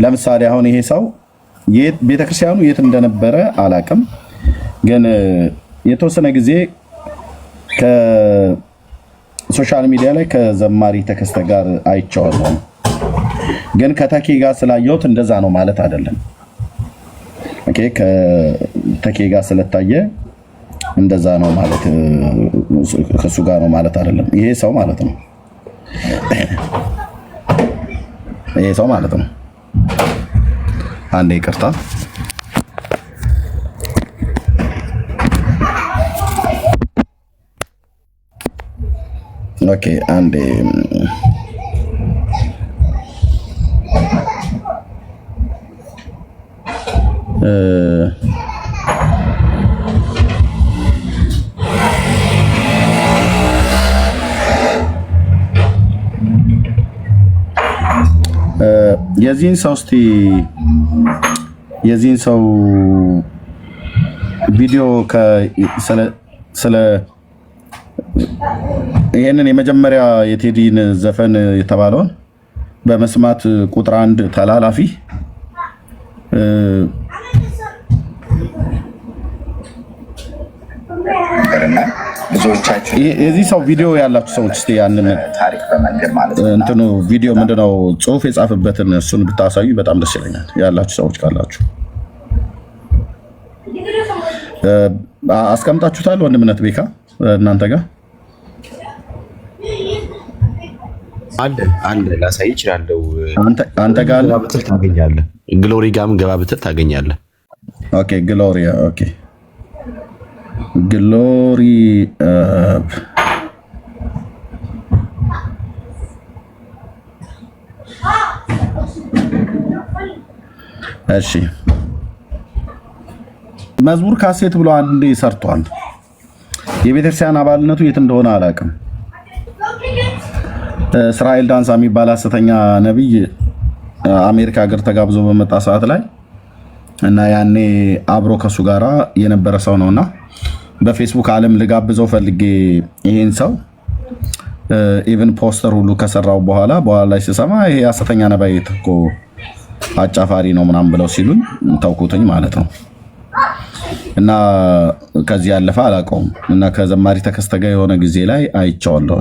ለምሳሌ አሁን ይሄ ሰው ቤተክርስቲያኑ የት እንደነበረ አላቅም፣ ግን የተወሰነ ጊዜ ከሶሻል ሚዲያ ላይ ከዘማሪ ተከስተ ጋር አይቼዋለሁ። ግን ከተኬ ጋር ስላየሁት እንደዛ ነው ማለት አይደለም። ኦኬ፣ ከተኬ ጋር ስለታየ እንደዛ ነው ማለት ከሱ ጋር ነው ማለት አይደለም። ይሄ ሰው ማለት ነው። ይሄ ሰው ማለት ነው። አንዴ ይቅርታ። ኦኬ፣ አንዴ የዚህን ሰው ቪዲዮ ስለ ይሄንን የመጀመሪያ የቴዲን ዘፈን የተባለውን በመስማት ቁጥር 1 ተላላፊ የዚህ ሰው ቪዲዮ ያላችሁ ሰዎች እስቲ ያንን ታሪክ በመንገድ ማለት ነው እንትኑ ቪዲዮ ምንድነው ጽሁፍ የጻፈበትን እሱን ብታሳዩ በጣም ደስ ይለኛል። ያላችሁ ሰዎች ካላችሁ አስቀምጣችሁታል። ወንድምነት ቤካ እናንተ ጋር አንድ ላሳይ እችላለሁ። አንተ ጋር ገባ ብትል ታገኛለህ። ግሎሪ ጋርም ገባ ብትል ታገኛለህ። ኦኬ፣ ግሎሪያ ኦኬ፣ ግሎሪ እሺ፣ መዝሙር ካሴት ብሎ አንዴ ሰርቷል። የቤተክርስቲያን አባልነቱ የት እንደሆነ አላውቅም። እስራኤል ዳንሳ የሚባል ሐሰተኛ ነብይ አሜሪካ ሀገር ተጋብዞ በመጣ ሰዓት ላይ እና ያኔ አብሮ ከሱ ጋራ የነበረ ሰው ነውና በፌስቡክ ዓለም ልጋብዘው ፈልጌ ይሄን ሰው ኢቭን ፖስተር ሁሉ ከሰራው በኋላ ላይ ሲሰማ ይሄ ሐሰተኛ ነብይ እኮ አጫፋሪ ነው ምናምን ብለው ሲሉኝ ተውኩትኝ ማለት ነው። እና ከዚህ ያለፈ አላውቀውም። እና ከዘማሪ ተከስተ ጋር የሆነ ጊዜ ላይ አይቼዋለሁ።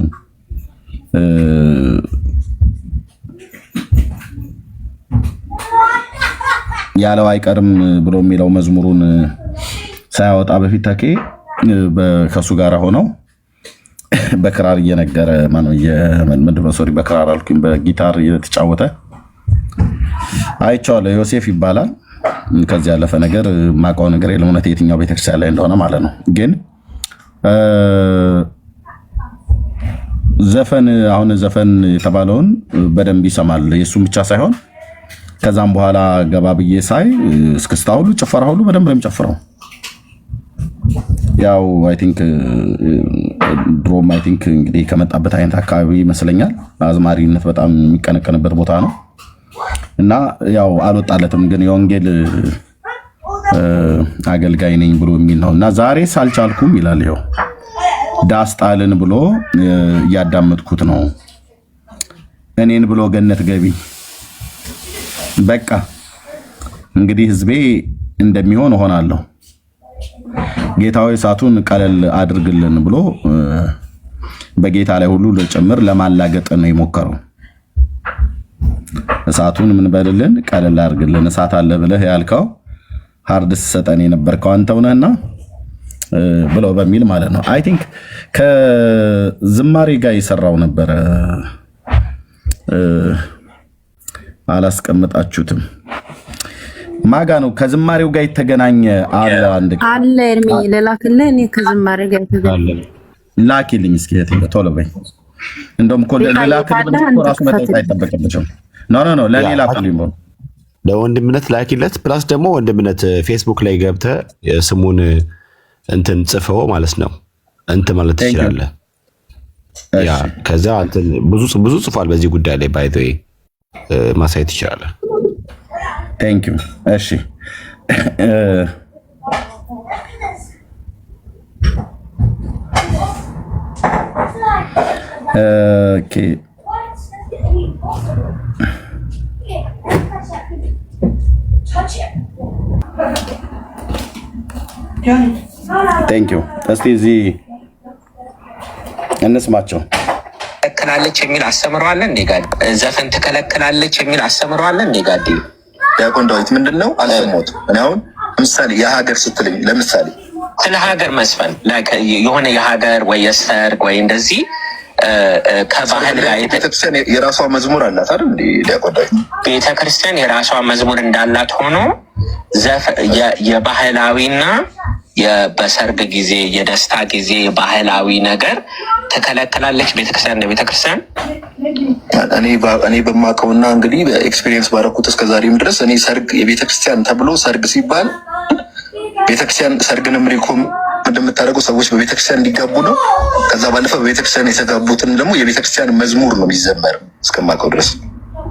ያለው አይቀርም ብሎ የሚለው መዝሙሩን ሳያወጣ በፊት ተኬ ከሱ ጋር ሆነው በክራር እየነገረ በክራር አልኩኝ በጊታር እየተጫወተ አይቼዋለሁ። ዮሴፍ ይባላል። ከዚህ ያለፈ ነገር ማውቀው ነገር የለም፣ እውነት የትኛው ቤተክርስቲያን ላይ እንደሆነ ማለት ነው። ግን አሁን ዘፈን የተባለውን በደንብ ይሰማል። የእሱም ብቻ ሳይሆን ከዛም በኋላ ገባ ብዬ ሳይ እስክስታ ሁሉ ጭፈራ ሁሉ በደንብ ነው የሚጨፍረው። ያው አይ ቲንክ ድሮም አይ ቲንክ እንግዲህ ከመጣበት አይነት አካባቢ ይመስለኛል አዝማሪነት በጣም የሚቀነቀንበት ቦታ ነው እና ያው አልወጣለትም። ግን የወንጌል አገልጋይ ነኝ ብሎ የሚል ነው እና ዛሬ ሳልቻልኩም ይላል። ይኸው ዳስጣልን ብሎ እያዳመጥኩት ነው። እኔን ብሎ ገነት ገቢ በቃ እንግዲህ ህዝቤ እንደሚሆን እሆናለሁ። ጌታዊ እሳቱን ቀለል አድርግልን ብሎ በጌታ ላይ ሁሉ ለጭምር ለማላገጥ ነው የሞከረው። እሳቱን ምን በልልን ቀለል አድርግልን፣ እሳት አለ ብለህ ያልከው ሃርድስ ሰጠን የነበርከው አንተው ነህና ብለው በሚል ማለት ነው። አይ ቲንክ ከዝማሬ ጋር የሰራው ነበረ። አላስቀምጣችሁትም። ማጋ ነው ከዝማሬው ጋር የተገናኘ አንድ አለ። እርሚ ለላክልህ እኔ ከዝማሬ ጋር የተገናኘ ላኪልኝ እስኪ ቶሎ በይ። እንደውም እኮ ለላክልህ ራሱ መጠየቅ አይጠበቅብሽም። ኖ ለኔ ላክልኝ ነው ለወንድምነት ላኪለት። ፕላስ ደግሞ ወንድምነት ፌስቡክ ላይ ገብተህ ስሙን እንትን ጽፈው ማለት ነው እንትን ማለት ትችላለህ። ያ ከዛ እንትን ብዙ ጽፏል በዚህ ጉዳይ ላይ ባይ ዘ ዌይ ማሳየት ይችላል። ቴንክ ዩ። እሺ ኦኬ ቴንክ ዩ። እስቲ እዚህ እንስማቸው። ትከለክላለች የሚል አስተምሯል እንዴ ጋዲ? ዘፈን ትከለክላለች የሚል አስተምሯል እንዴ ጋዲ? ዲያቆን ዳዊት ምንድነው አልሰማሁትም። እኔ አሁን ለምሳሌ የሀገር ስትልኝ ለምሳሌ ስለ ሀገር መስፈን የሆነ የሀገር ወይ የሰርግ ወይ እንደዚህ ከባህል ጋር ቤተክርስቲያን የራሷ መዝሙር አላት አይደል እንዴ ዲያቆን ዳዊት? ቤተክርስቲያን የራሷ መዝሙር እንዳላት ሆኖ የባህላዊና በሰርግ ጊዜ የደስታ ጊዜ ባህላዊ ነገር ተከለከላለች ቤተክርስቲያን። እንደ ቤተክርስቲያን እኔ በማውቀውና እንግዲህ በኤክስፒሪየንስ ባረኩት እስከዛሬም ድረስ እኔ ሰርግ የቤተክርስቲያን ተብሎ ሰርግ ሲባል ቤተክርስቲያን ሰርግንም ሪኮም እንደምታደርገው ሰዎች በቤተክርስቲያን እንዲጋቡ ነው። ከዛ ባለፈ በቤተክርስቲያን የተጋቡትን ደግሞ የቤተክርስቲያን መዝሙር ነው የሚዘመር እስከማውቀው ድረስ።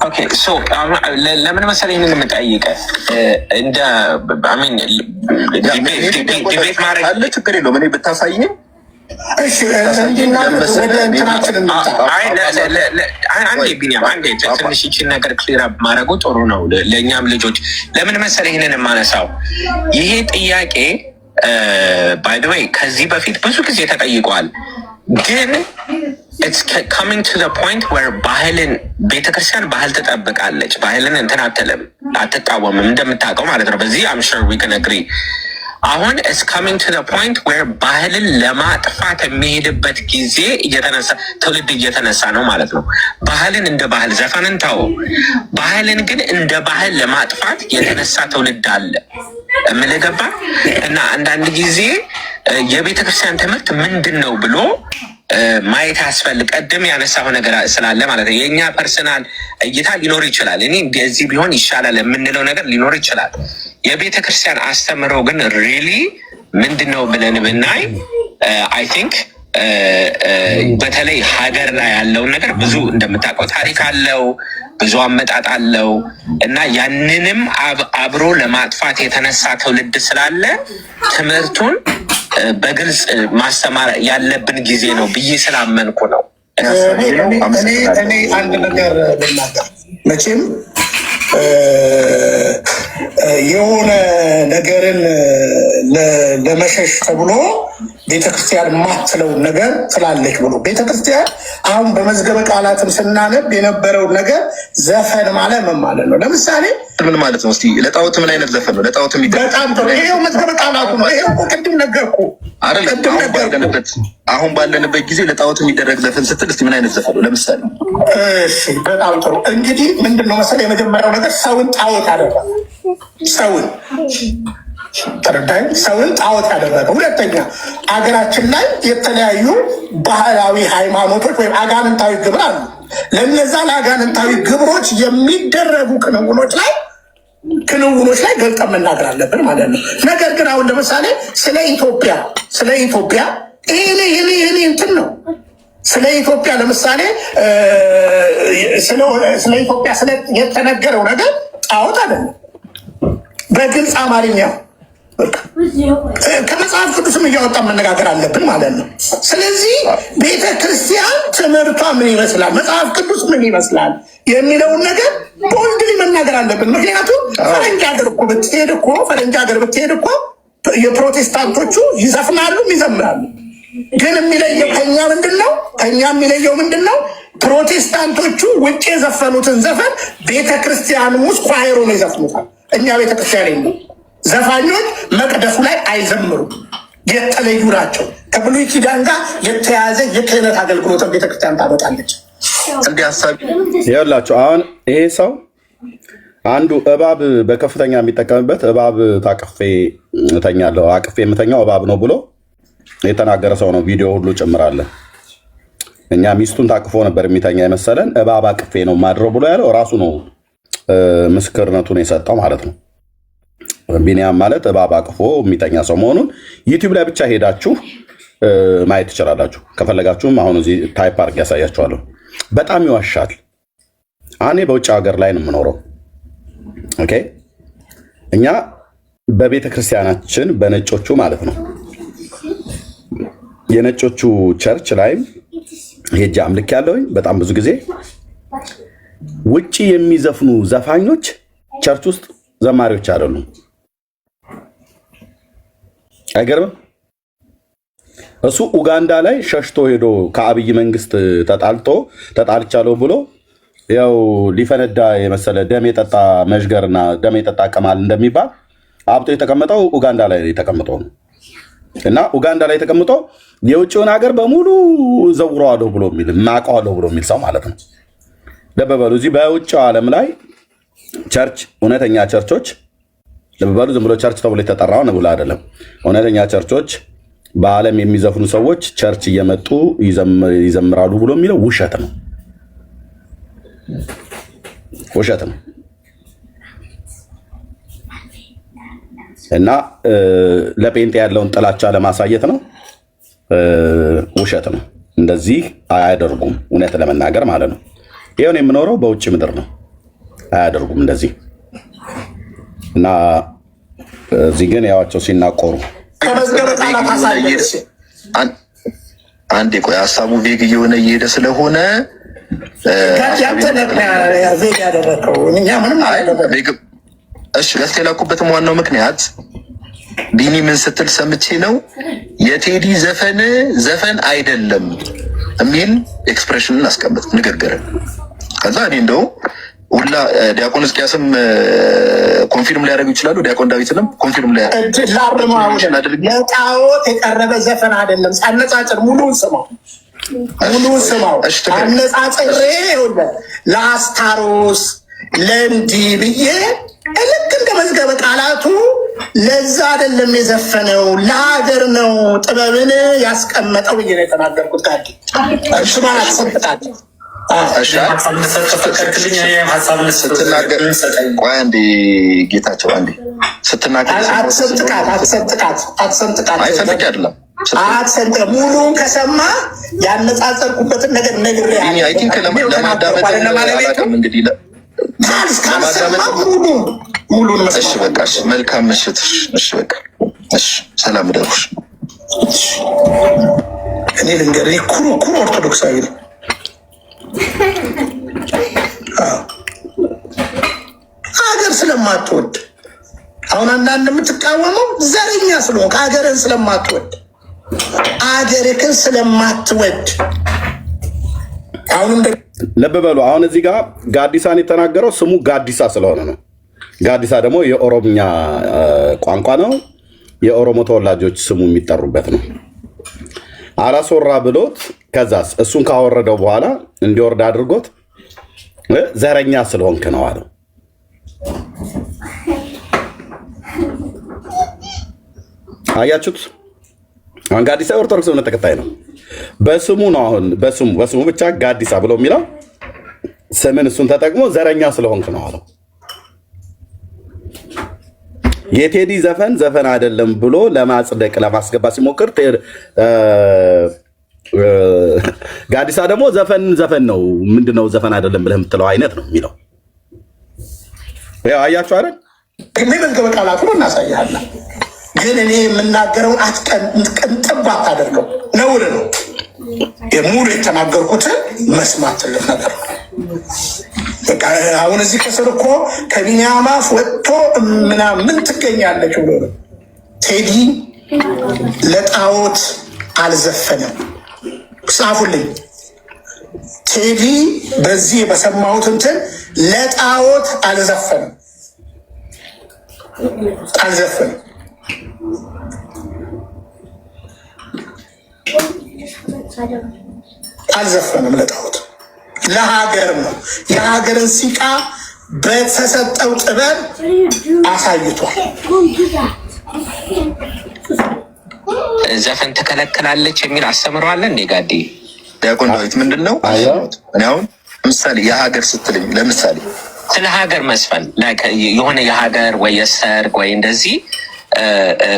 ኦኬ ሶ ለምን መሰለኝ ይህንን የምጠይቀህ እንደ አሚን ዲቤት ማድረግ አለ ችግር የለውም። እኔ ብታሳየኝ አንዴ ቢኒያም አንዴ ትንሽ ይችን ነገር ክሊር አፕ ማድረጉ ጥሩ ነው ለእኛም ልጆች። ለምን መሰለህ ይህንን የማነሳው ይሄ ጥያቄ ባይ ዘ ዌይ ከዚህ በፊት ብዙ ጊዜ ተጠይቋል። ግን it's coming to the point where ባህልን ቤተክርስቲያን ባህል ትጠብቃለች። ባህልን እንትን አትልም፣ አትቃወምም እንደምታውቀው ማለት ነው። በዚህ I'm sure we can agree። አሁን it's coming to the point where ባህልን ለማጥፋት የሚሄድበት ጊዜ እየተነሳ ትውልድ እየተነሳ ነው ማለት ነው። ባህልን እንደ ባህል ዘፈንን ተው፣ ባህልን ግን እንደ ባህል ለማጥፋት የተነሳ ትውልድ አለ የምልገባ እና አንዳንድ ጊዜ የቤተክርስቲያን ትምህርት ምንድን ነው ብሎ ማየት ያስፈልግ። ቀደም ያነሳው ነገር ስላለ ማለት ነው። የእኛ ፐርሰናል እይታ ሊኖር ይችላል። እኔ እንደዚህ ቢሆን ይሻላል የምንለው ነገር ሊኖር ይችላል። የቤተ ክርስቲያን አስተምረው ግን ሪሊ ምንድን ነው ብለን ብናይ አይ ቲንክ በተለይ ሀገር ላይ ያለውን ነገር ብዙ እንደምታውቀው ታሪክ አለው፣ ብዙ አመጣጥ አለው እና ያንንም አብሮ ለማጥፋት የተነሳ ትውልድ ስላለ ትምህርቱን በግልጽ ማስተማር ያለብን ጊዜ ነው ብዬ ስላመንኩ ነው። እኔ አንድ ነገር ልናገር። መቼም የሆነ ነገርን ለመሸሽ ተብሎ ቤተክርስቲያን የማትለውን ነገር ትላለች ብሎ ቤተክርስቲያን አሁን በመዝገበ ቃላትም ስናነብ የነበረውን ነገር ዘፈን ማለት ምን ማለት ነው? ለምሳሌ ምን ማለት ነው? እስቲ ለጣዖት ምን አይነት ዘፈን ነው? ለጣዖት በጣም ጥሩ። ይሄው መዝገበ ቃላቱ ነው። ይሄው ቅድም ነገርኩ። አሁን ባለንበት ጊዜ ለጣዖት የሚደረግ ዘፈን ስትል እስቲ ምን አይነት ዘፈን ነው? ለምሳሌ እሺ፣ በጣም ጥሩ። እንግዲህ ምንድነው መሰለህ የመጀመሪያው ነገር ሰውን ጣዖት አደረገ። ሰውን ተረዳኝ። ሰውን ጣዖት ያደረገ። ሁለተኛ አገራችን ላይ የተለያዩ ባህላዊ ሃይማኖቶች ወይም አጋንንታዊ ግብር አሉ። ለነዛ ለአጋንንታዊ ግብሮች የሚደረጉ ክንውኖች ላይ ገልጠን መናገር አለብን ማለት ነው። ነገር ግን አሁን ለምሳሌ ስለ ኢትዮጵያ ይሄ እንትን ነው። ስለ ኢትዮጵያ ለምሳሌ ስለ ኢትዮጵያ የተነገረው ነገር ጣዖት አይደለም። በግልጽ አማርኛ ከመጽሐፍ ቅዱስም እያወጣን መነጋገር አለብን ማለት ነው። ስለዚህ ቤተ ክርስቲያን ትምህርቷ ምን ይመስላል፣ መጽሐፍ ቅዱስ ምን ይመስላል የሚለውን ነገር ቦልድሊ መናገር አለብን። ምክንያቱም ፈረንጅ ሀገር ብትሄድ እኮ የፕሮቴስታንቶቹ ይዘፍናሉ፣ ይዘምራሉ። ግን የሚለየው ከኛ የሚለየው ምንድን ነው? ፕሮቴስታንቶቹ ውጭ የዘፈኑትን ዘፈን ቤተ ክርስቲያን ውስጥ ኳይሮ ነው ይዘፍኑታል። እኛ ቤተ ክርስቲያን የለም። ዘፋኞች መቅደሱ ላይ አይዘምሩም፣ የተለዩ ናቸው። ከብሉይ ኪዳን ጋር የተያዘ የክህነት አገልግሎትን ቤተክርስቲያን ታመጣለች። እንዲህ ሀሳብ ይኸውላችሁ። አሁን ይሄ ሰው አንዱ እባብ በከፍተኛ የሚጠቀምበት እባብ ታቅፌ እተኛለሁ፣ አቅፌ የምተኛው እባብ ነው ብሎ የተናገረ ሰው ነው። ቪዲዮ ሁሉ ጭምራለን። እኛ ሚስቱን ታቅፎ ነበር የሚተኛ የመሰለን እባብ አቅፌ ነው ማድረው ብሎ ያለው ራሱ ነው ምስክርነቱን የሰጠው ማለት ነው። ቢኒያም ማለት እባብ አቅፎ የሚተኛ ሰው መሆኑን ዩቲዩብ ላይ ብቻ ሄዳችሁ ማየት ትችላላችሁ። ከፈለጋችሁም አሁን እዚህ ታይፕ አድርጌ ያሳያችኋለሁ። በጣም ይዋሻል። እኔ በውጭ ሀገር ላይ ነው የምኖረው። ኦኬ፣ እኛ በቤተ ክርስቲያናችን በነጮቹ ማለት ነው የነጮቹ ቸርች ላይም ሄጄ አምልክ ያለውኝ በጣም ብዙ ጊዜ ውጪ የሚዘፍኑ ዘፋኞች ቸርች ውስጥ ዘማሪዎች አይደሉም። አይገርምም? እሱ ኡጋንዳ ላይ ሸሽቶ ሄዶ ከአብይ መንግስት ተጣልቻለሁ ብሎ ያው ሊፈነዳ የመሰለ ደም የጠጣ መዥገርና ደም የጠጣ ቀማል እንደሚባል አብጦ የተቀመጠው ኡጋንዳ ላይ የተቀምጠው ነው። እና ኡጋንዳ ላይ ተቀምጦ የውጭውን ሀገር በሙሉ ዘውረዋለሁ ብሎ የሚል ማቀዋለሁ ብሎ የሚል ሰው ማለት ነው። ለበበሉ እዚህ በውጭው ዓለም ላይ ቸርች፣ እውነተኛ ቸርቾች ለበበሉ ዝም ብሎ ቸርች ተብሎ የተጠራው ነው ብሎ አይደለም። እውነተኛ ቸርቾች በዓለም የሚዘፍኑ ሰዎች ቸርች እየመጡ ይዘምራሉ ብሎ የሚለው ውሸት ነው፣ ውሸት ነው። እና ለጴንጤ ያለውን ጥላቻ ለማሳየት ነው። ውሸት ነው። እንደዚህ አያደርጉም፣ እውነት ለመናገር ማለት ነው። ይሄን የምኖረው በውጭ ምድር ነው። አያደርጉም እንደዚህ። እና እዚህ ግን ያዋቸው ሲናቆሩ አንዴ ቆይ፣ ሀሳቡ ቬግ እየሆነ እየሄደ ስለሆነ እሺ፣ ያስከላኩበትም ዋናው ምክንያት ቢኒ ምን ስትል ሰምቼ ነው የቴዲ ዘፈን አይደለም የሚል ኤክስፕሬሽንን አስቀምጥ ንግግር። ከዛ እኔ እንደው ሁላ ዲያቆን እስቂያስም ኮንፊርም ሊያደርጉ ይችላሉ። ዲያቆን ዳዊትንም ኮንፊርም ለጣዖት የቀረበ ዘፈን አይደለም። ሳነጻጽር ሙሉውን ስማው፣ አነጻጽሬ ለአስታሮስ ለእንዲህ ብዬ ልክ እንደ መዝገበ ቃላቱ ለዛ አይደለም የዘፈነው፣ ለሀገር ነው ጥበብን ያስቀመጠው ብዬ ነው የተናገርኩት። ጋር እሱማ አትሰጥቃት ቆይ አንዴ ጌታቸው አንዴ ስትናገር አትሰንጥቀ ሙሉውን ከሰማ ያነጻጸርኩበትን ነገር ነግሬሃለሁ። እሺ በቃ መልካም ምሽት። እሺ በቃ እሺ፣ ሰላም ደሩሽ። እኔ ልንገርህ ኩሩ ኦርቶዶክሳዊ ነው። ሀገር ስለማትወድ አሁን አንዳንድ የምትቃወመው ዘረኛ ስለሆንክ ሀገርን ስለማትወድ ሀገርህን ስለማትወድ አሁንም ልብ በሉ። አሁን እዚህ ጋር ጋዲሳን የተናገረው ስሙ ጋዲሳ ስለሆነ ነው። ጋዲሳ ደግሞ የኦሮምኛ ቋንቋ ነው። የኦሮሞ ተወላጆች ስሙ የሚጠሩበት ነው። አላስወራ ብሎት ከዛስ እሱን ካወረደው በኋላ እንዲወርድ አድርጎት ዘረኛ ስለሆንክ ነው አለው። አያችሁት? አሁን ጋዲሳ ኦርቶዶክስ እምነት ተከታይ ነው። በስሙ ነው። አሁን በስሙ ብቻ ጋዲሳ ብሎ የሚለው ስምን እሱን ተጠቅሞ ዘረኛ ስለሆንክ ነው አለው። የቴዲ ዘፈን አይደለም ብሎ ለማጽደቅ ለማስገባት ሲሞክር ጋዲሳ ደግሞ ዘፈን ነው፣ ምንድነው ዘፈን አይደለም ብለህ የምትለው አይነት ነው የሚለው። ያው አያችሁ አይደል? እኔ መዝገበ ቃላቱን እናሳያለን፣ ግን እኔ የምናገረውን አትቀንጥብ አታደርገው፣ ነውር ነው። የሙሉ የተናገርኩትን መስማት ትልቅ ነገር ነው። አሁን እዚህ ከስር እኮ ከቢኒያም አፍ ወጥቶ ምን ትገኛለች ብሎ ነው። ቴዲ ለጣዖት አልዘፈንም። ጻፉልኝ። ቴዲ በዚህ በሰማሁት እንትን ለጣዖት አልዘፈንም። አልዘፈንም ለጣዖት፣ ለሀገር ነው። የሀገርን ሲቃ በተሰጠው ጥበብ አሳይቷል። ዘፈን ትከለክላለች የሚል አስተምረዋለ እንዴ ጋዲ? ዲያቆን ዳዊት ምንድን ነው? እኔ አሁን ለምሳሌ የሀገር ስትልኝ ለምሳሌ ስለ ሀገር መስፈን የሆነ የሀገር ወይ የሰርግ ወይ እንደዚህ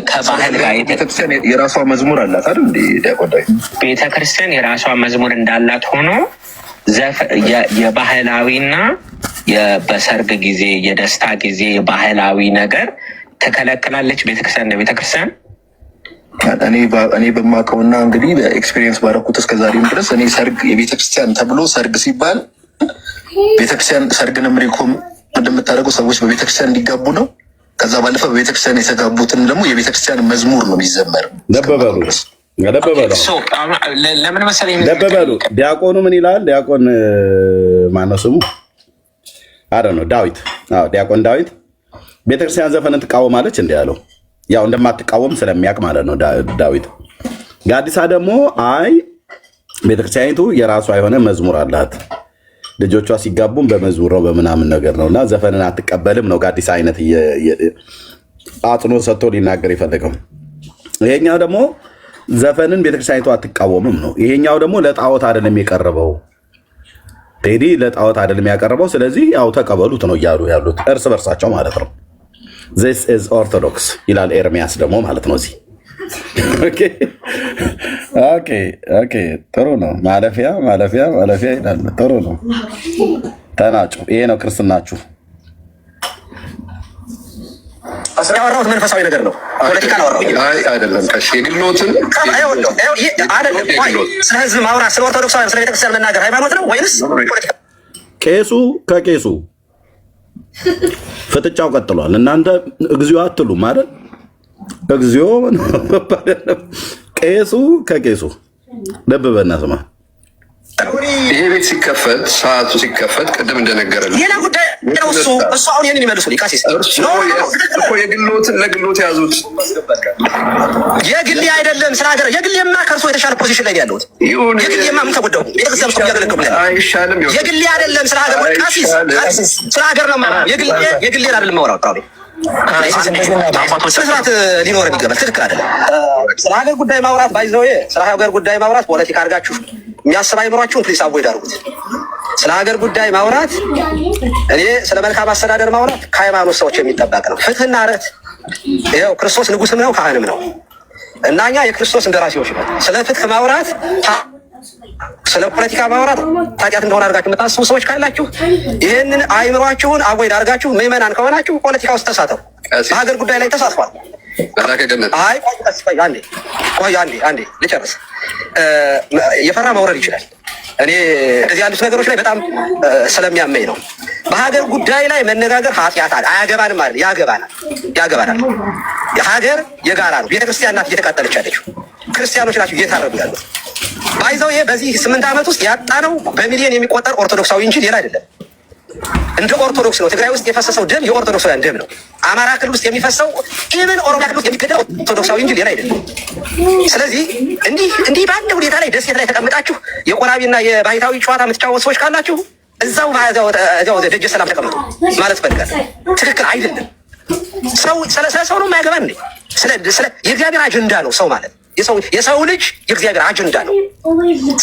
ከባህል ጋር ቤተክርስቲያን የራሷ መዝሙር አላት አይደል? ዲያቆን ዳዊት ቤተክርስቲያን የራሷ መዝሙር እንዳላት ሆኖ የባህላዊና በሰርግ ጊዜ የደስታ ጊዜ የባህላዊ ነገር ትከለክላለች ቤተክርስቲያን። እንደ ቤተክርስቲያን እኔ በማውቀውና እንግዲህ በኤክስፔሪየንስ ባረኩት እስከዛሬም ድረስ እኔ ሰርግ የቤተክርስቲያን ተብሎ ሰርግ ሲባል ቤተክርስቲያን ሰርግንም ሪኮም እንደምታደርገው ሰዎች በቤተክርስቲያን እንዲጋቡ ነው። ከዛ ባለፈ በቤተክርስቲያን የተጋቡትን ደግሞ የቤተክርስቲያን መዝሙር ነው የሚዘመር። ለበበሉ ለምን መሰለኝ ለበበሉ ዲያቆኑ ምን ይላል? ዲያቆን ማነው ስሙ? አረ ነው ዳዊት። ዲያቆን ዳዊት ቤተክርስቲያን ዘፈንን ትቃወማለች እንዲ ያለው ያው እንደማትቃወም ስለሚያውቅ ማለት ነው ዳዊት። ጋዲሳ ደግሞ አይ ቤተክርስቲያኒቱ የራሷ የሆነ መዝሙር አላት፣ ልጆቿ ሲጋቡም በመዝሙር ነው በምናምን ነገር ነው እና ዘፈንን አትቀበልም ነው ጋዲሳ አይነት አጽንኦት ሰጥቶ ሊናገር የፈለገው። ይሄኛው ደግሞ ዘፈንን ቤተክርስቲያኒቱ አትቃወምም ነው። ይሄኛው ደግሞ ለጣዖት አይደለም የቀረበው፣ ቴዲ ለጣዖት አይደለም ያቀረበው። ስለዚህ ያው ተቀበሉት ነው እያሉ ያሉት እርስ በርሳቸው ማለት ነው። ዚስ ኢዝ ኦርቶዶክስ ይላል ኤርሚያስ ደግሞ ማለት ነው እዚህ። ኦኬ ጥሩ ነው። ማለፊያ ይላል። ጥሩ ነው። ተናጩ። ይሄ ነው ክርስትናችሁ። ያወራሁት መንፈሳዊ ነገር ነው። ፖለቲካ አይደለም። የግሎትን ስለ ህዝብ ማውራት፣ ስለ ኦርቶዶክሳውያን፣ ስለ ቤተክርስቲያን መናገር ሃይማኖት ነው ወይንስ ፖለቲካ? ቄሱ ከቄሱ ፍጥጫው ቀጥሏል። እናንተ እግዚኦ አትሉም ማለት እግዚኦ ቄሱ ከቄሱ ደብበና ስማ። ይሄ ቤት ሲከፈት ሰዓቱ ሲከፈት ቅድም እንደነገረን ሌላ ጉዳይ ነው። እሱ አሁን ይህንን ይመልሱ ሊቃሲስ እኮ የግሎትን ለግሎት ያዙት። የግሌ አይደለም ስለ ሀገር የግሌማ ከእርሶ የተሻለ ፖዚሽን ላይ ያለሁት የግሌማ ምን ተጎዳሁ? ቤተክርስቲያን ውስጥ እያገለገልኩ አይሻልም? የግሌ አይደለም ስለ ሀገር ቃሲስ ስለ ሀገር ነው የማወራው። የግሌ አይደለም የማወራው። ስርዓት ሊኖረን ይገባል። ትክክል አይደለም። ስለ ሀገር ጉዳይ ማውራት ባይዘው ስለ ሀገር ጉዳይ ማውራት ፖለቲካ አድርጋችሁ የሚያስብ አይምሯችሁን ፕሊስ አቮይድ አድርጉት። ስለ ሀገር ጉዳይ ማውራት እኔ ስለ መልካም አስተዳደር ማውራት ከሃይማኖት ሰዎች የሚጠበቅ ነው። ፍትህና ርትዕ ይኸው ክርስቶስ ንጉስም ነው ካህንም ነው እና እኛ የክርስቶስ እንደራሴዎች ነው። ስለ ፍትህ ማውራት ስለ ፖለቲካ ማውራት ኃጢአት እንደሆነ አድርጋችሁ የምታስቡ ሰዎች ካላችሁ ይህንን አይምሯችሁን አቮይድ አድርጋችሁ ምዕመናን ከሆናችሁ ፖለቲካ ውስጥ ተሳተፉ። በሀገር ጉዳይ ላይ ተሳትፏል። አይ ቆይ አንዴ ልጨርስ። የፈራ መውረድ ይችላል። እኔ እንደዚህ ያሉት ነገሮች ላይ በጣም ስለሚያመኝ ነው። በሀገር ጉዳይ ላይ መነጋገር ኃጢአት አለ። አያገባንም አይደል? ያገባናል። ሀገር የጋራ ነው። ቤተክርስቲያን ናት እየተቃጠለች ያለችው። ክርስቲያኖች ናቸው እየታረዱ ያሉት። ባይዘው በዚህ 8 ዓመት ውስጥ ያጣነው በሚሊዮን የሚቆጠር ኦርቶዶክሳዊ እንጂ ሌላ አይደለም። እንደ ኦርቶዶክስ ነው። ትግራይ ውስጥ የፈሰሰው ደም የኦርቶዶክሳውያን ደም ነው። አማራ ክልል ውስጥ የሚፈሰው ኢቨን ኦሮሚያ ክልል ውስጥ የሚገደው ኦርቶዶክሳዊ እንጂ ሌላ አይደለም። ስለዚህ እንዲህ ባለ ሁኔታ ላይ ደሴት ላይ ተቀምጣችሁ የቆራቢና የባይታዊ ጨዋታ የምትጫወቱ ሰዎች ካላችሁ እዛው ደጀ ሰላም ተቀምጡ ማለት ፈልጋለሁ። ትክክል አይደለም። ስለ ሰው ነው የማያገባን እንዴ? ስለ የእግዚአብሔር አጀንዳ ነው ሰው ማለት የሰው ልጅ የእግዚአብሔር አጀንዳ ነው።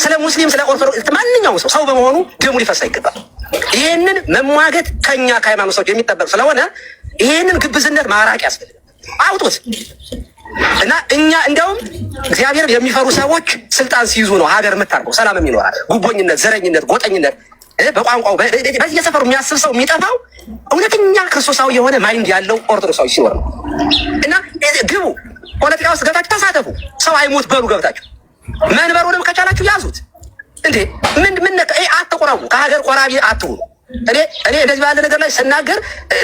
ስለ ሙስሊም ስለ ኦርቶዶክስ ማንኛውም ሰው በመሆኑ ደሙ ሊፈሳ ይገባል። ይሄንን መሟገት ከኛ ከሃይማኖት ሰዎች የሚጠበቅ ስለሆነ ይሄንን ግብዝነት ማራቅ ያስፈልጋል። አውጡት እና እኛ እንደውም እግዚአብሔር የሚፈሩ ሰዎች ስልጣን ሲይዙ ነው ሀገር የምታርገው፣ ሰላም የሚኖራል። ጉቦኝነት፣ ዘረኝነት፣ ጎጠኝነት በቋንቋው በዚህ የሰፈሩ የሚያስብ ሰው የሚጠፋው እውነተኛ ክርስቶሳዊ የሆነ ማይንድ ያለው ኦርቶዶክሳዊ ሲኖር ነው። እና ግቡ፣ ፖለቲካ ውስጥ ገብታችሁ ተሳተፉ። ሰው አይሞት በሉ ገብታችሁ መንበሩንም ከቻላችሁ ያዙት። እንዴ ምን አትቆራቡ፣ ከሀገር ቆራቢ አትሁኑ። እኔ እንደዚህ ባለ ነገር ላይ ስናገር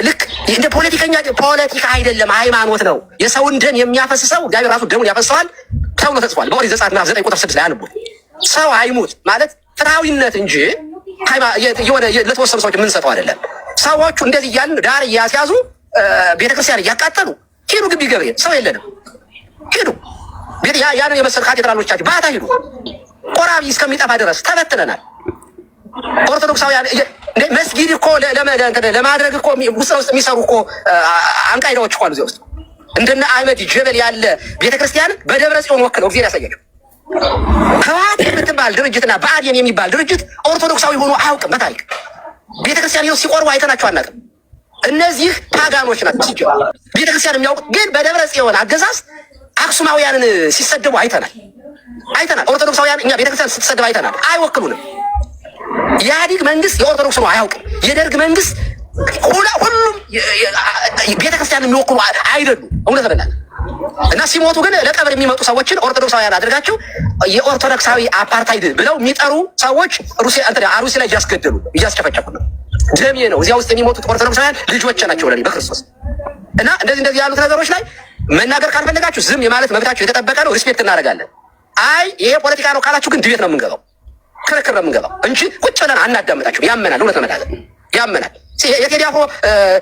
ልክ እንደ ፖለቲከኛ ፖለቲካ አይደለም፣ ሃይማኖት ነው። የሰውን ደም የሚያፈስሰው እግዚአብሔር ራሱ ደሙን ያፈሰዋል ተብሎ ተጽፏል በኦሪት ዘጸአት ምዕራፍ 9 ቁጥር 6 ላይ አንብቡ። ሰው አይሙት ማለት ፍትሃዊነት እንጂ የሆነ ለተወሰኑ ሰዎች የምንሰጠው አይደለም። ሰዎቹ እንደዚህ እያልን ዳር እያስያዙ ቤተክርስቲያን እያቃጠሉ ሂዱ፣ ግቢ ገብርኤል ሰው የለንም፣ ሂዱ ያን የመሰል ካቴድራሎቻችሁ ባታ ሂዱ። ቆራቢ እስከሚጠፋ ድረስ ተበትነናል። ኦርቶዶክሳውያን መስጊድ እኮ ለማድረግ እኮ ውስጥ ለውስጥ የሚሰሩ እኮ አንቃይዳዎች እኮ አሉ እዚያ ውስጥ እንደነ አህመድ ጀበል ያለ ቤተክርስቲያን በደብረ ጽዮን ወክለው እግዚአብሔር ያሳያቸው። ህወሓት የምትባል ድርጅትና ብአዴን የሚባል ድርጅት ኦርቶዶክሳዊ ሆኖ አያውቅም በታሪክ። ቤተክርስቲያን ይኸው ሲቆርቡ አይተናቸው አናውቅም። እነዚህ ፓጋኖች ናቸው ሲጀምሩ። ቤተክርስቲያን የሚያውቁት ግን በደብረ ጽዮን አገዛዝ አክሱማውያንን ሲሰደቡ አይተናል። ኦርቶዶክሳውያን እኛ ቤተክርስቲያን ስትሰደብ አይተናል። አይወክሉንም። የኢህአዴግ መንግስት የኦርቶዶክስ ነው አያውቅም። የደርግ መንግስት ሁሉም ቤተክርስቲያን የሚወክሉ አይደሉም። እውነት በላል እና ሲሞቱ ግን ለቀብር የሚመጡ ሰዎችን ኦርቶዶክሳውያን አድርጋቸው የኦርቶዶክሳዊ አፓርታይድ ብለው የሚጠሩ ሰዎች አሩሲ ላይ እያስገደሉ እያስጨፈጨፉ ነው። ደሜ ነው። እዚያ ውስጥ የሚሞቱት ኦርቶዶክሳውያን ልጆች ናቸው ለኔ በክርስቶስ እና እንደዚህ ያሉት ነገሮች ላይ መናገር ካልፈለጋችሁ ዝም የማለት መብታችሁ የተጠበቀ ነው። ሪስፔክት እናደርጋለን። አይ ይሄ ፖለቲካ ነው ካላችሁ ግን ድቤት ነው የምንገባው፣ ክርክር ነው የምንገባው እንጂ ቁጭ ብለን አናዳምጣችሁም። ያመናል፣ እውነት መናገር ያመናል። የቴዲ አፍሮ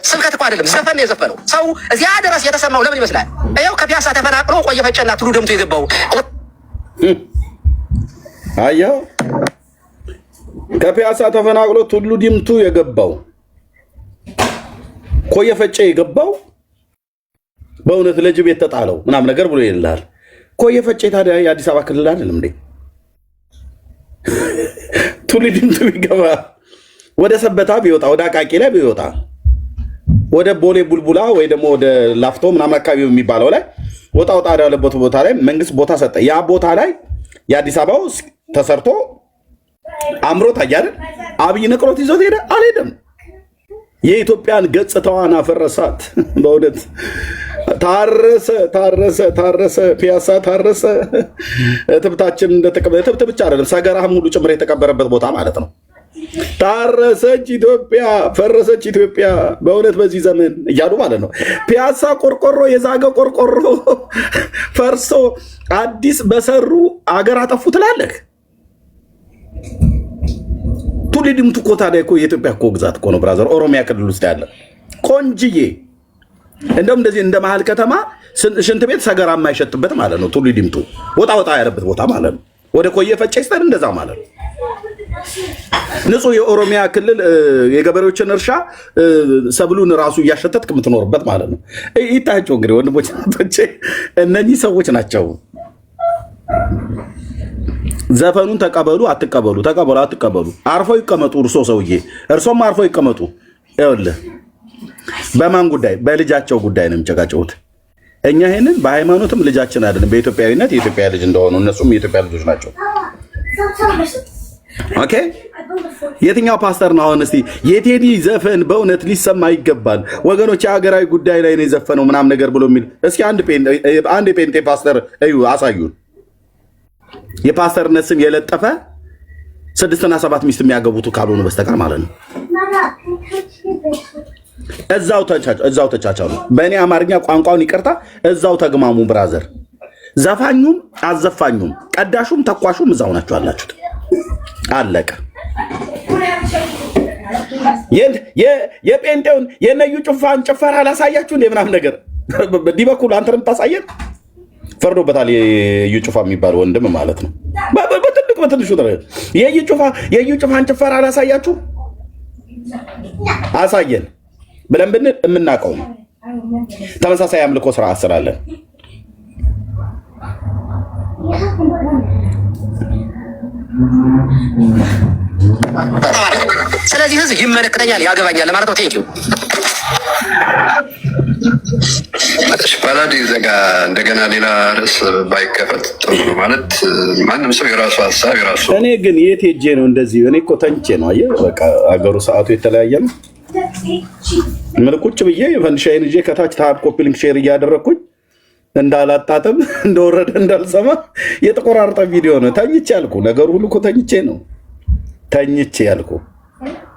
ስብከት እኮ አይደለም ዘፈን ነው የዘፈነው። ሰው እዚያ ድረስ የተሰማው ለምን ይመስላል? ይኸው ከፒያሳ ተፈናቅሎ ቆየ ፈጨና ቱሉ ደምቶ የገባው አየው፣ ከፒያሳ ተፈናቅሎ ቱሉ ዲምቱ የገባው ቆየ ፈጨ የገባው በእውነት ለጅብ የተጣለው ምናምን ነገር ብሎ ይላል። ቆየ ፈጨ ታዲያ የአዲስ አበባ ክልል አይደለም እንዴ? ቱሉ ዲምቱ ቢገባ ወደ ሰበታ ቢወጣ ወደ አቃቂ ላይ ቢወጣ ወደ ቦሌ ቡልቡላ ወይ ደግሞ ወደ ላፍቶ ምናምን አካባቢ የሚባለው ላይ ወጣ ያለበት ቦታ ላይ መንግስት ቦታ ሰጠ። ያ ቦታ ላይ የአዲስ አበባው ተሰርቶ አምሮ ታያለ። አብይ ነቅሎት ይዞት ሄደ? አልሄደም። የኢትዮጵያን ገጽታዋን አፈረሳት። በእውነት ታረሰ፣ ፒያሳ ታረሰ። እትብታችን እትብት ብቻ አይደለም ሰገራህም ሁሉ ጭምር የተቀበረበት ቦታ ማለት ነው። ታረሰች ኢትዮጵያ፣ ፈረሰች ኢትዮጵያ በእውነት በዚህ ዘመን እያሉ ማለት ነው። ፒያሳ ቆርቆሮ የዛገ ቆርቆሮ ፈርሶ አዲስ በሰሩ አገር አጠፉ ትላለህ። ቱሉ ዲምቱ እኮ ታዲያ እኮ የኢትዮጵያ እኮ ግዛት እኮ ነው ብራዘር። ኦሮሚያ ክልል ውስጥ ያለ ቆንጅዬ እንደውም እንደዚህ እንደ መሀል ከተማ ሽንት ቤት ሰገራ የማይሸጥበት ማለት ነው። ቱሉ ዲምቱ ወጣ ያለበት ቦታ ማለት ነው። ወደ ኮየ ፈጨ ይስተን እንደዛ ማለት ነው። ንጹህ የኦሮሚያ ክልል የገበሬዎችን እርሻ ሰብሉን ራሱ እያሸተትክ የምትኖርበት ማለት ነው። ይታያቸው እንግዲህ ወንድሞች ናቶቼ፣ እነኚህ ሰዎች ናቸው። ዘፈኑን ተቀበሉ አትቀበሉ፣ ተቀበሉ አትቀበሉ፣ አርፈው ይቀመጡ። እርሶም አርፈው ይቀመጡ። ይኸውልህ በማን ጉዳይ? በልጃቸው ጉዳይ ነው የሚጨቃጨቁት። እኛ ይሄንን በሃይማኖትም ልጃችን አይደለም፣ በኢትዮጵያዊነት የኢትዮጵያ ልጅ እንደሆኑ እነሱም የኢትዮጵያ ልጆች ናቸው። ኦኬ፣ የትኛው ፓስተር ነው አሁን? እስቲ የቴዲ ዘፈን በእውነት ሊሰማ ይገባል ወገኖች፣ የሀገራዊ ጉዳይ ላይ ነው የዘፈነው ምናምን ነገር ብሎ የሚል እስኪ አንድ የጴንጤ ፓስተር እዩ፣ አሳዩን። የፓስተርነት ስም የለጠፈ 6 እና 7 ሚስት የሚያገቡት ካልሆኑ በስተቀር ማለት ነው። እዛው ተቻቻሉ። በእኔ አማርኛ ቋንቋውን ይቅርታ፣ እዛው ተግማሙ ብራዘር። ዘፋኙም አዘፋኙም ቀዳሹም ተኳሹም እዛው ናችሁ አላችሁት። አለቀ። የጴንጤውን የነዩ ጭፋን ጭፈራ አላሳያችሁ እንደ ምናምን ነገር በዚህ በኩል አንተንም ታሳየን። ፈርዶበታል። የዩ ጭፋ የሚባል ወንድም ማለት ነው። በትንሹ የዩ ጭፋን ጭፈራ አላሳያችሁ አሳየን ብለን ብንል የምናውቀው ነው። ተመሳሳይ አምልኮ ስርዓት ስላለን ስለዚህ ህዝብ ይመለከተኛል፣ ያገባኛል ማለት ነው። ቴንኪው ባላዲ ዘጋ እንደገና ሌላ ርዕስ ባይከፈት ጥሩ ነው ማለት ማንም ሰው የራሱ ሀሳብ የራሱ። እኔ ግን የት ሄጄ ነው እንደዚህ? እኔ እኮ ተኝቼ ነው። አየህ በቃ አገሩ ሰዓቱ የተለያየ ነው። ምን ቁጭ ብዬ ፈንድሻዬን ይዤ ከታች ታፕ ኮፒ ሊንክ ሼር እያደረግኩኝ እንዳላጣጥም እንደወረደ እንዳልሰማ የተቆራረጠ ቪዲዮ ነው። ተኝቼ ያልኩ ነገሩ ሁሉ እኮ ተኝቼ ነው። ተኝቼ ያልኩ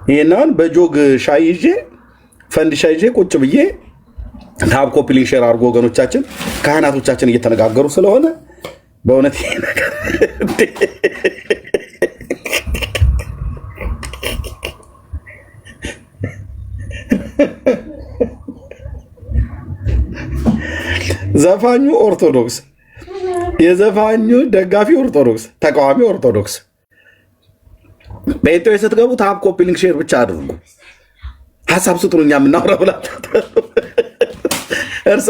ይሄናን በጆግ ሻይ ይዤ ፈንድሻ ይዤ ቁጭ ብዬ ታፕ ኮፒ ሊንክ ሼር አድርጎ ወገኖቻችን ካህናቶቻችን እየተነጋገሩ ስለሆነ በእውነት ይሄ ነገር ዘፋኙ ኦርቶዶክስ፣ የዘፋኙ ደጋፊ ኦርቶዶክስ፣ ተቃዋሚ ኦርቶዶክስ። በኢትዮጵያ ስትገቡ ታፕ ኮፒ ሊንክ ሼር ብቻ አድርጉ። ሀሳብ ስጡን፣ እኛ የምናወራ ብላችሁ እርስ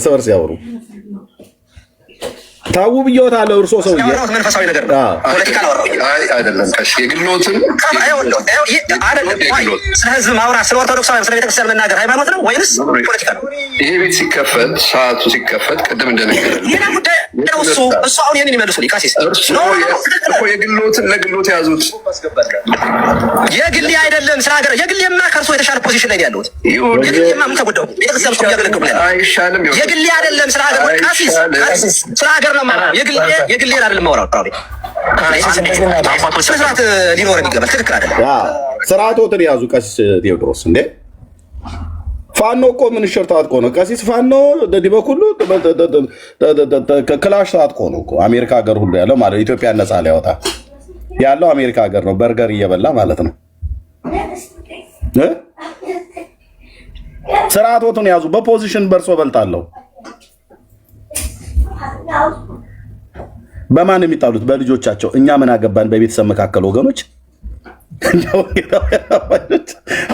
በርስ ያወሩ። ታው ብየውታለሁ። እርሶ ሰውዬ መንፈሳዊ ነገር ነው፣ ፖለቲካ ነው አይደለም። የግሎትን ስለ ህዝብ ማውራት፣ ስለ ኦርቶዶክስ ስለ ቤተክርስቲያን መናገር ሃይማኖት ነው ወይንስ ፖለቲካ ነው? ይሄ ቤት ሲከፈት ሰዓቱ ሲከፈት ቅድም እንደነገረ ሌላ ጉዳይ ነው። እሱ አሁን ይሄንን ይመልሱልኝ። ቃሲስ እኮ የግሎትን ለግሎት ያዙት። የግሌ አይደለም ስለ ሀገር። የግሌማ ከእርሶ የተሻለ ፖዚሽን ላይ ያለሁት። የግሌማ ምን ተጎዳው? ቤተክርስቲያን ውስጥ እያገለገሉ ነው። አይሻልም? የግሌ አይደለም ስለ ሀገር። ቃሲስ ስለ ሀገር ነው የማወራው። የግሌ አይደለም የማወራው። ስርዓት ሊኖረን ይገባል። ትክክል አይደለም። ስርዓቶትን ያዙ። ቀሲስ ቴዎድሮስ እንዴ ፋኖ እኮ ምን ሽርት ታጥቆ ነው? ቀሲስ ፋኖ በኩሉ ክላሽ ታጥቆ ነው እኮ አሜሪካ ሀገር ሁሉ ያለው ማለት ኢትዮጵያ ነፃ ሊያወጣ ያለው አሜሪካ ሀገር ነው። በርገር እየበላ ማለት ነው። ስርዓቶቱን ያዙ። በፖዚሽን በርሶ በልጣለሁ። በማን የሚጣሉት? በልጆቻቸው። እኛ ምን አገባን? በቤተሰብ መካከል ወገኖች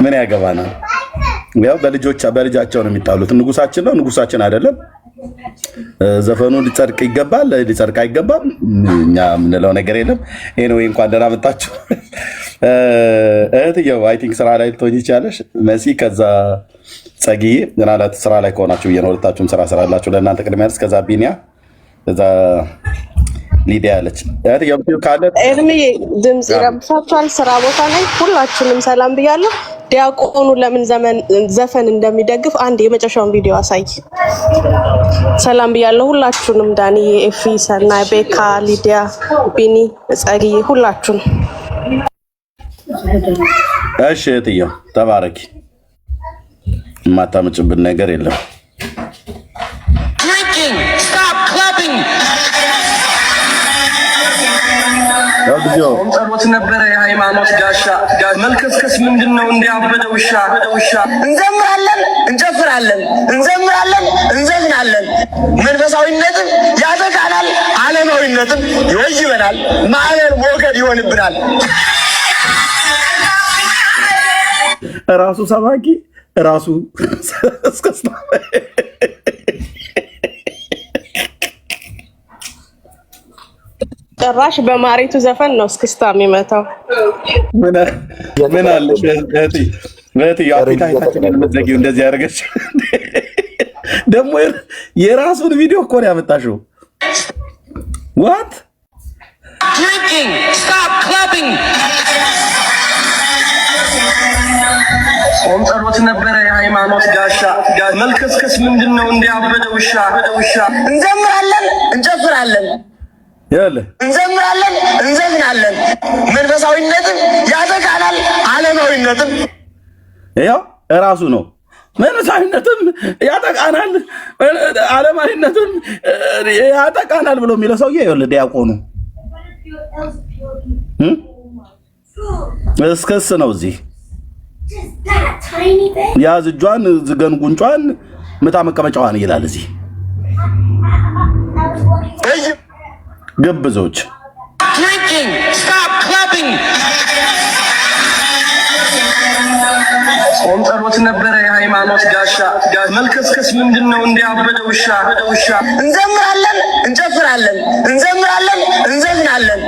ምን ያገባናል? ያው በልጃቸው ነው የሚጣሉት። ንጉሳችን ነው ንጉሳችን አይደለም። ዘፈኑ ሊጸድቅ ይገባል ሊጸድቅ አይገባም እኛ የምንለው ነገር የለም። ኤኒዌይ እንኳን ደህና መጣችሁ እህትየው። አይ ቲንክ ስራ ላይ ልትሆኚ ይቻለሽ መሲ። ከዛ ጸጊዬ ምናልባት ስራ ላይ ከሆናችሁ ብዬ ነው። ሁለታችሁም ስራ ስራላችሁ ለእናንተ ቅድሚያ ያለች። ከዛ ቢኒያ ከዛ ሊዲያ ያለች እህትየው ካለ ኤርምዬ ድምፅ ይረብሻችኋል። ስራ ቦታ ላይ ሁላችሁንም ሰላም ብያለሁ። ዲያቆኑ ለምን ዘፈን እንደሚደግፍ አንድ የመጨረሻውን ቪዲዮ አሳይ። ሰላም ብያለሁ ሁላችሁንም፣ ዳኒ፣ ኤፊ፣ ሰናይ፣ ቤካ፣ ሊዲያ፣ ቢኒ፣ ጸጊዬ ሁላችሁን። እሺ እህትየው ተባረኪ። የማታመጭብን ነገር የለም። ጸሎት ነበረ የሃይማኖት ጋሻ መልከስከስ ምንድነው? እንዲያበደ ውሻ እንዘምራለን፣ እንጨፍራለን፣ እንዘምራለን፣ እንዘፍናለን። መንፈሳዊነትም ያጠቃናል፣ ዓለማዊነትም ይወይበናል፣ ማዕበል ሞገድ ይሆንብናል። ራሱ ሰባኪ ራሱ እስከስታ ጭራሽ በማሪቱ ዘፈን ነው እስክስታ የሚመታው። ምን አለሽ እህቴ አፒታይታችን የምትዘጊው እንደዚህ ያደረገች ደግሞ የራሱን ቪዲዮ እኮ ነው ያመጣሽው። ዋት ጾም ጸሎት ነበረ የሃይማኖት ጋሻ መልከስከስ ምንድነው? እንዲያበደ ውሻ እንዘምራለን፣ እንጨፍራለን፣ እንዘምራለን፣ እንዘፍናለን። መንፈሳዊነትም ያጠቃናል፣ ዓለማዊነትም ያው እራሱ ነው። መንፈሳዊነትም ያጠቃናል፣ ዓለማዊነትም ያጠቃናል ብሎ የሚለው ሰውዬ ይኸውልህ ዲያቆኑ እስከስ ነው። እዚህ ያዝ እጇን ዝገን ጉንጯን ምታ መቀመጫዋን ይላል። እዚህ ግብዞች ጾም ጸሎት ነበረ የሃይማኖት ጋሻ መልከስከስ ምንድነው? እንዲያበደ ውሻ እንዘምራለን፣ እንጨፍራለን፣ እንዘምራለን፣ እንዘፍናለን።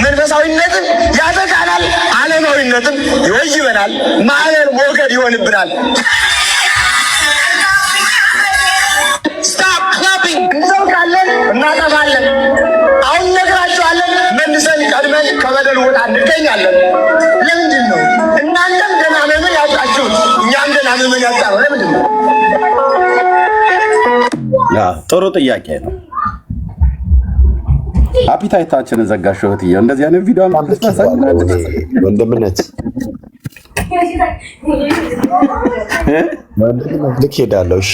መንፈሳዊነትም ያጠቃናል፣ ዓለማዊነትም ይወይበናል፣ ማዕበል ሞገድ ይሆንብናል። እንዘውቃለን፣ እናጠፋለን። አሁን እነግራችኋለን፣ መልሰን ቀድመን ከበደሉ ቦታ እንገኛለን። ለምንድን ነው እናንተም ገና መምን ያጣችሁት እኛም ገና መምን ያጣ ነው? ለምንድን ነው? ጥሩ ጥያቄ ነው። አፒታይታችንን ዘጋሽው እህትዬ። እንደዚህ አይነት ቪዲዮ ወንድምነት ልክ ሄዳለሁ። እሺ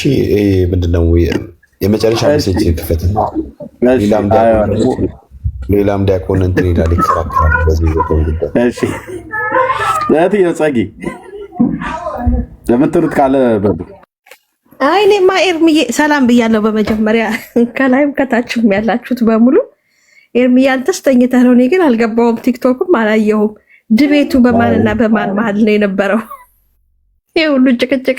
ምንድነው የመጨረሻ ሜሴጅ ክፈት። ሌላም ዲያቆን እንትን ይላል ይከራከራል በዚህ ጉዳይ። እሺ እህትዬ ጸጊ የምትሉት ካለ በሉ። አይ እኔማ ኤርምዬ ሰላም ብያለሁ። በመጀመሪያ ከላይም ከታችም ያላችሁት በሙሉ ኤርምዬ አንተስ ተኝተህ ነው? እኔ ግን አልገባሁም፣ ቲክቶክም አላየሁም። ድቤቱ በማንና በማን መሀል ነው የነበረው? ይሄ ሁሉ ጭቅጭቅ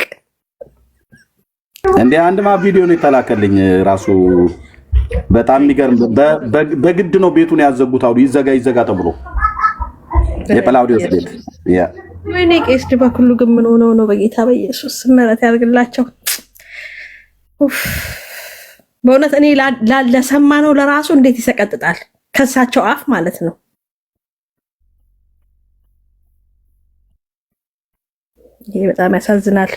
እንደ አንድማ ቪዲዮ ነው የተላከልኝ ራሱ። በጣም የሚገርም በግድ ነው ቤቱን ያዘጉት አሉ። ይዘጋ ተብሎ የጳላውዲዮስ ቤት ያ ወይኔ ቄስ ድበኩሉ ግን ምን ሆነው ነው? በጌታ በኢየሱስ ምሕረት ያድርግላቸው። በእውነት እኔ ለሰማ ነው ለራሱ እንዴት ይሰቀጥጣል፣ ከሳቸው አፍ ማለት ነው። ይሄ በጣም ያሳዝናል።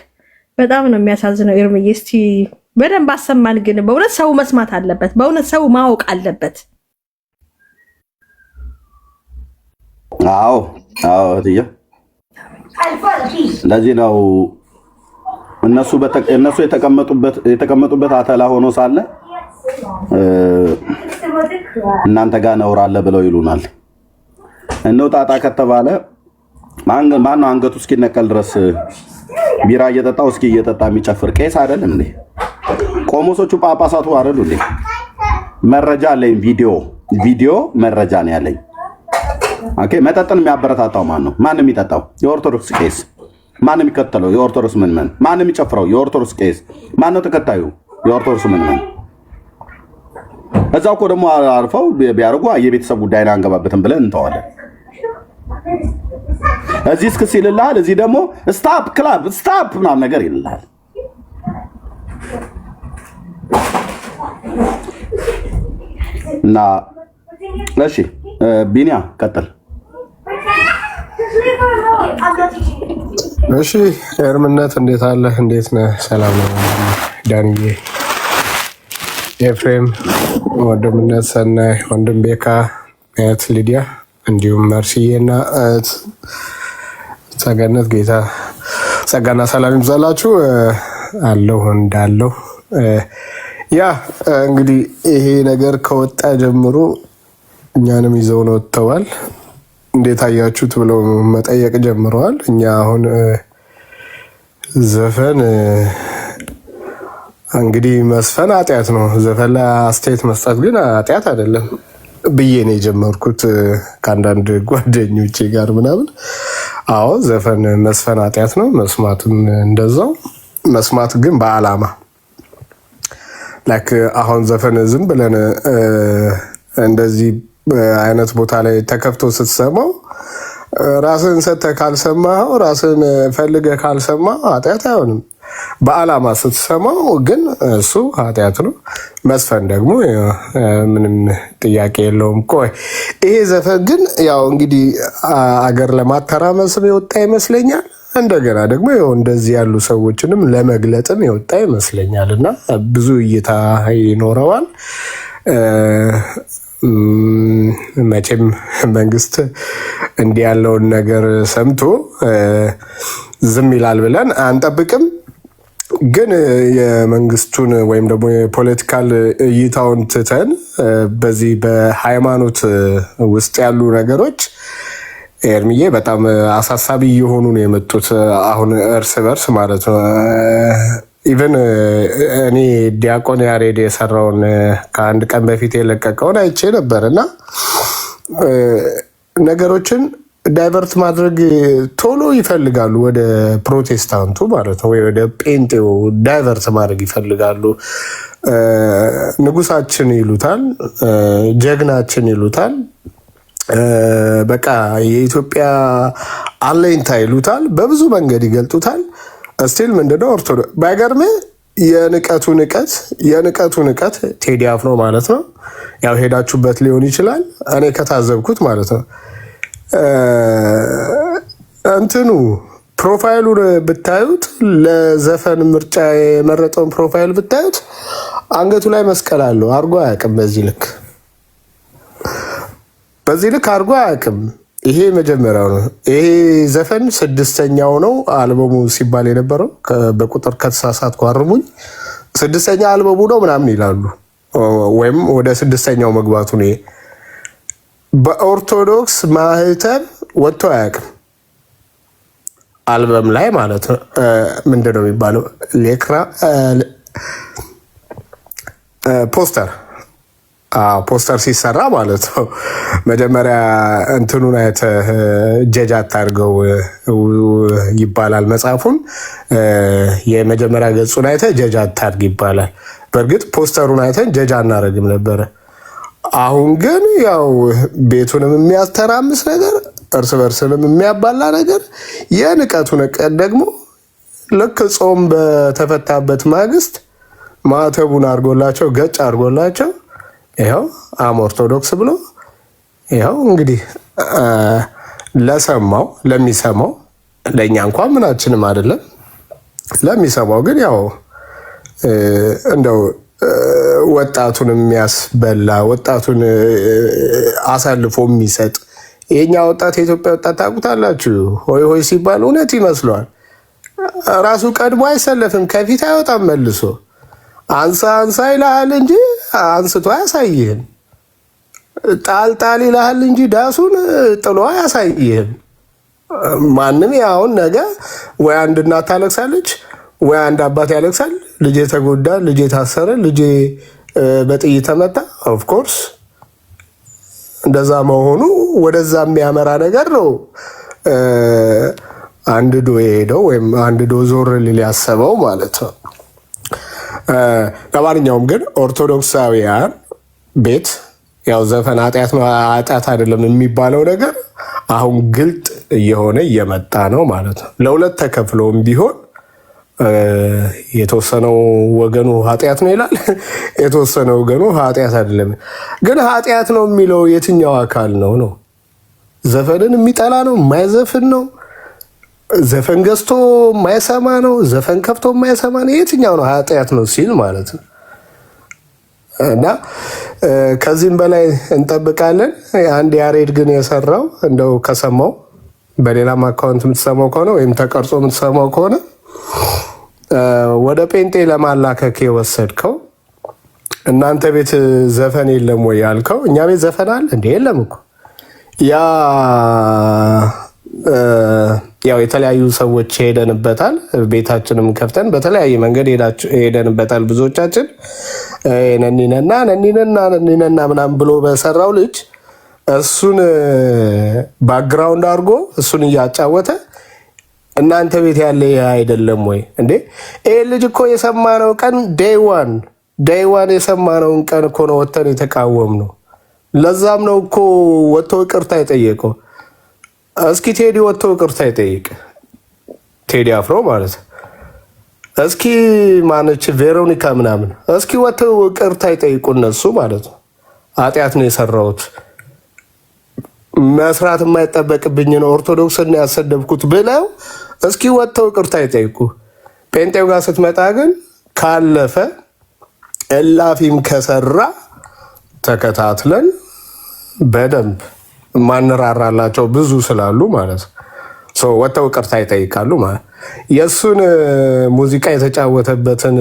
በጣም ነው የሚያሳዝነው። ኤርምዬ እስቲ በደንብ አሰማን። ግን በእውነት ሰው መስማት አለበት፣ በእውነት ሰው ማወቅ አለበት። አዎ እህትዬ፣ ለዚህ ነው እነሱ የተቀመጡበት አተላ ሆኖ ሳለ እናንተ ጋር ነውር አለ ብለው ይሉናል። እንውጣጣ ከተባለ ማን ነው አንገቱ እስኪነቀል ድረስ ቢራ እየጠጣው እስኪ እየጠጣ የሚጨፍር ቄስ አይደለም እንዴ? ቆሞሶቹ ጳጳሳቱ አይደሉ እንዴ? መረጃ አለኝ፣ ቪዲዮ መረጃ ነው ያለኝ። ኦኬ። መጠጥን የሚያበረታታው ማን ነው? ማን የሚጠጣው? የኦርቶዶክስ ቄስ። ማን የሚከተለው? የኦርቶዶክስ ምንመን። ማን የሚጨፍረው? የኦርቶዶክስ ቄስ። ማን ነው ተከታዩ? የኦርቶዶክስ ምንመን። እዛው እኮ ደግሞ አርፈው ቢያርጉ የቤተሰብ ጉዳይን አንገባበትም ብለን እንተዋለን። እዚህ እስክስ ይልልሃል፣ እዚህ ደግሞ ስታፕ ክላብ ስታፕ ምናምን ነገር ይልልሃል። እና እሺ ቢኒያ ቀጥል። እሺ ኤርምነት እንዴት አለ? እንዴት ነህ? ሰላም ነው ዳንዬ፣ ኤፍሬም፣ ወንድምነት፣ ሰናይ፣ ወንድም ቤካ፣ እህት ሊዲያ እንዲሁም መርሲዬና እህት ጸጋነት፣ ጌታ ጸጋና ሰላም ይብዛላችሁ። አለሁ እንዳለሁ ያ እንግዲህ ይሄ ነገር ከወጣ ጀምሮ እኛንም ይዘውን ወጥተዋል። እንዴት አያችሁት ብለው መጠየቅ ጀምረዋል። እኛ አሁን ዘፈን እንግዲህ መስፈን ኃጢአት ነው፣ ዘፈን ላይ አስተያየት መስጠት ግን ኃጢአት አይደለም ብዬ ነው የጀመርኩት ከአንዳንድ ጓደኞቼ ጋር ምናምን። አዎ ዘፈን መስፈን ኃጢአት ነው፣ መስማትም እንደዛው። መስማት ግን በዓላማ ላይክ አሁን ዘፈን ዝም ብለን እንደዚህ አይነት ቦታ ላይ ተከፍቶ ስትሰማው ራስን ሰጥተህ ካልሰማኸው፣ ራስን ፈልገህ ካልሰማህ ኃጢአት አይሆንም። በዓላማ ስትሰማው ግን እሱ ኃጢአት ነው። መስፈን ደግሞ ምንም ጥያቄ የለውም። ቆይ ይሄ ዘፈን ግን ያው እንግዲህ አገር ለማተራመስም የወጣ ይመስለኛል። እንደገና ደግሞ ያው እንደዚህ ያሉ ሰዎችንም ለመግለጥም የወጣ ይመስለኛል እና ብዙ እይታ ይኖረዋል። መቼም መንግስት እንዲህ ያለውን ነገር ሰምቶ ዝም ይላል ብለን አንጠብቅም። ግን የመንግስቱን ወይም ደግሞ የፖለቲካል እይታውን ትተን በዚህ በሃይማኖት ውስጥ ያሉ ነገሮች ኤርሚዬ በጣም አሳሳቢ እየሆኑ ነው የመጡት። አሁን እርስ በርስ ማለት ነው። ኢቨን እኔ ዲያቆን ያሬድ የሰራውን ከአንድ ቀን በፊት የለቀቀውን አይቼ ነበር እና ነገሮችን ዳይቨርት ማድረግ ቶሎ ይፈልጋሉ። ወደ ፕሮቴስታንቱ ማለት ነው ወይ ወደ ጴንጤው ዳይቨርት ማድረግ ይፈልጋሉ። ንጉሳችን ይሉታል፣ ጀግናችን ይሉታል፣ በቃ የኢትዮጵያ አለኝታ ይሉታል። በብዙ መንገድ ይገልጡታል። እስቲል ምንድነው ኦርቶዶክስ ባይገርምህ የንቀቱ ንቀት ቴዲ አፍሮ ማለት ነው። ያው ሄዳችሁበት ሊሆን ይችላል። እኔ ከታዘብኩት ማለት ነው እንትኑ ፕሮፋይሉን ብታዩት፣ ለዘፈን ምርጫ የመረጠውን ፕሮፋይል ብታዩት አንገቱ ላይ መስቀል አለው። አርጎ አያውቅም። በዚህ ልክ አርጎ አያውቅም። ይሄ መጀመሪያው ነው። ይሄ ዘፈን 6ኛው ነው አልበሙ ሲባል የነበረው። በቁጥር ከተሳሳትኩ አርሙኝ። 6ኛ አልበሙ ነው ምናምን ይላሉ፣ ወይም ወደ 6ኛው መግባቱ ነው። በኦርቶዶክስ ማህተም ወጥቶ አያውቅም አልበም ላይ ማለት ነው። ምንድነው የሚባለው? ሌክራ ፖስተር ሲሰራ ማለት ነው። መጀመሪያ እንትኑን አይተህ ጀጅ አታድርገው ይባላል። መጽሐፉን የመጀመሪያ ገጹን አይተህ ጀጅ አታድርግ ይባላል። በእርግጥ ፖስተሩን አይተን ጀጅ አናደርግም ነበረ። አሁን ግን ያው ቤቱንም የሚያስተራምስ ነገር፣ እርስ በርስንም የሚያባላ ነገር፣ የንቀቱ ንቀት ደግሞ ልክ ጾም በተፈታበት ማግስት ማተቡን አድርጎላቸው ገጭ አድርጎላቸው ይኸው አም ኦርቶዶክስ ብሎ ይኸው እንግዲህ ለሚሰማው ለእኛ እንኳን ምናችንም አይደለም። ለሚሰማው ግን ያው እንደው ወጣቱን የሚያስበላ ወጣቱን አሳልፎ የሚሰጥ የኛ ወጣት የኢትዮጵያ ወጣት ታውቁታላችሁ። ሆይ ሆይ ሲባል እውነት ይመስለዋል። ራሱ ቀድሞ አይሰለፍም፣ ከፊት አይወጣም። መልሶ አንሳ ይልሃል እንጂ አንስቶ አያሳይህም። ጣል ይልሃል እንጂ ዳሱን ጥሎ አያሳይህም። ማንም ያውን ነገ ወይ አንድ እናት ታለቅሳለች ወይ አንድ አባት ያለቅሳል። ልጄ ተጎዳ፣ ልጄ ታሰረ፣ ልጄ በጥይት ተመታ። ኦፍኮርስ እንደዛ መሆኑ ወደዛ የሚያመራ ነገር ነው። አንድዶ የሄደው ወይም አንድዶ ዞር ሊል ያሰበው ማለት ነው። ለማንኛውም ግን ኦርቶዶክሳውያን ቤት ያው ዘፈን ኃጢአት ነው ኃጢአት አይደለም የሚባለው ነገር አሁን ግልጥ እየሆነ እየመጣ ነው ማለት ነው። ለሁለት ተከፍሎም ቢሆን የተወሰነው ወገኑ ኃጢአት ነው ይላል፣ የተወሰነው ወገኑ ኃጢአት አይደለም። ግን ኃጢአት ነው የሚለው የትኛው አካል ነው? ዘፈንን የሚጠላ ነው የማይዘፍን ነው? ዘፈን ገዝቶ የማይሰማ ነው? ዘፈን ከፍቶ የማይሰማ ነው? የትኛው ነው ኃጢአት ነው ሲል ማለት ነው። እና ከዚህም በላይ እንጠብቃለን። አንድ ያሬድ ግን የሰራው እንደው ከሰማው በሌላም አካውንት የምትሰማው ከሆነ ወይም ተቀርጾ የምትሰማው ከሆነ ወደ ጴንጤ ለማላከክ የወሰድከው እናንተ ቤት ዘፈን የለም ወይ ያልከው፣ እኛ ቤት ዘፈን አለ እንዴ? የለም እኮ ያው የተለያዩ ሰዎች ሄደንበታል። ቤታችንም ከፍተን በተለያየ መንገድ ሄደንበታል። ብዙዎቻችን ነኒነና ምናምን ብሎ በሰራው ልጅ እሱን ባክግራውንድ አድርጎ እሱን እያጫወተ እናንተ ቤት ያለ አይደለም ወይ እንዴ? ይሄ ልጅ እኮ የሰማነው ቀን ዴይዋን የሰማነውን ቀን እኮ ነው ወጥተን የተቃወም ነው። ለዛም ነው እኮ ወጥቶ ይቅርታ የጠየቀው። እስኪ ቴዲ ወጥቶ ይቅርታ ይጠይቅ፣ ቴዲ አፍሮ ማለት እስኪ ማነች ቬሮኒካ ምናምን እስኪ ወጥቶ ይቅርታ ይጠይቁ እነሱ ማለት ነው። ኃጢአት ነው የሰራሁት መስራት የማይጠበቅብኝን ኦርቶዶክስን ያሰደብኩት ብለው እስኪ ወጥተው ይቅርታ ይጠይቁ። ጴንጤው ጋር ስትመጣ ግን ካለፈ እላፊም ከሰራ ተከታትለን በደንብ ማንራራላቸው ብዙ ስላሉ ማለት ነው ወጥተው ይቅርታ ይጠይቃሉ ማለት። የእሱን ሙዚቃ የተጫወተበትን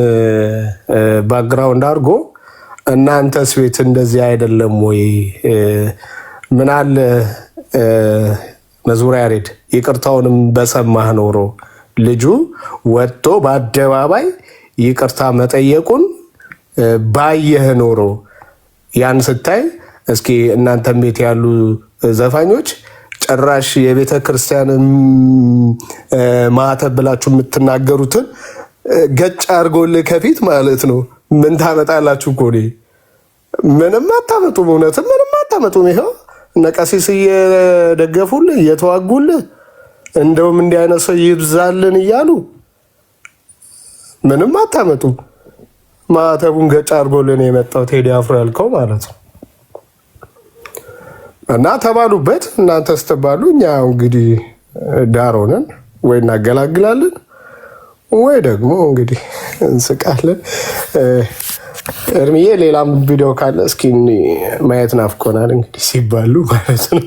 ባክግራውንድ አድርጎ እናንተስ ቤት እንደዚህ አይደለም ወይ? ምናል መዝሙረ ያሬድ ይቅርታውንም በሰማህ ኖሮ ልጁ ወጥቶ በአደባባይ ይቅርታ መጠየቁን ባየህ ኖሮ ያን ስታይ እስኪ እናንተም ቤት ያሉ ዘፋኞች ጭራሽ የቤተ ክርስቲያን ማህተብ ብላችሁ የምትናገሩትን ገጭ አድርጎልህ ከፊት ማለት ነው። ምን ታመጣላችሁ እኮ ምንም አታመጡም። እውነትም ምንም አታመጡም። ይኸው እነ ቀሲስ እየደገፉልህ እየተዋጉልህ እንደውም እንዲህ አይነት ሰው ይብዛልን እያሉ ምንም አታመጡም። ማህተቡን ገጭ አድርጎልን የመጣው ቴዲ አፍሮ ያልከው ማለት ነው። እና ተባሉበት እናንተ ስትባሉ እኛ እንግዲህ ዳር ሆነን ወይ እናገላግላለን ወይ ደግሞ እንግዲህ እንስቃለን። እርምዬ ሌላም ቪዲዮ ካለ እስኪ ማየት ናፍቆናል እንግዲህ ሲባሉ ማለት ነው።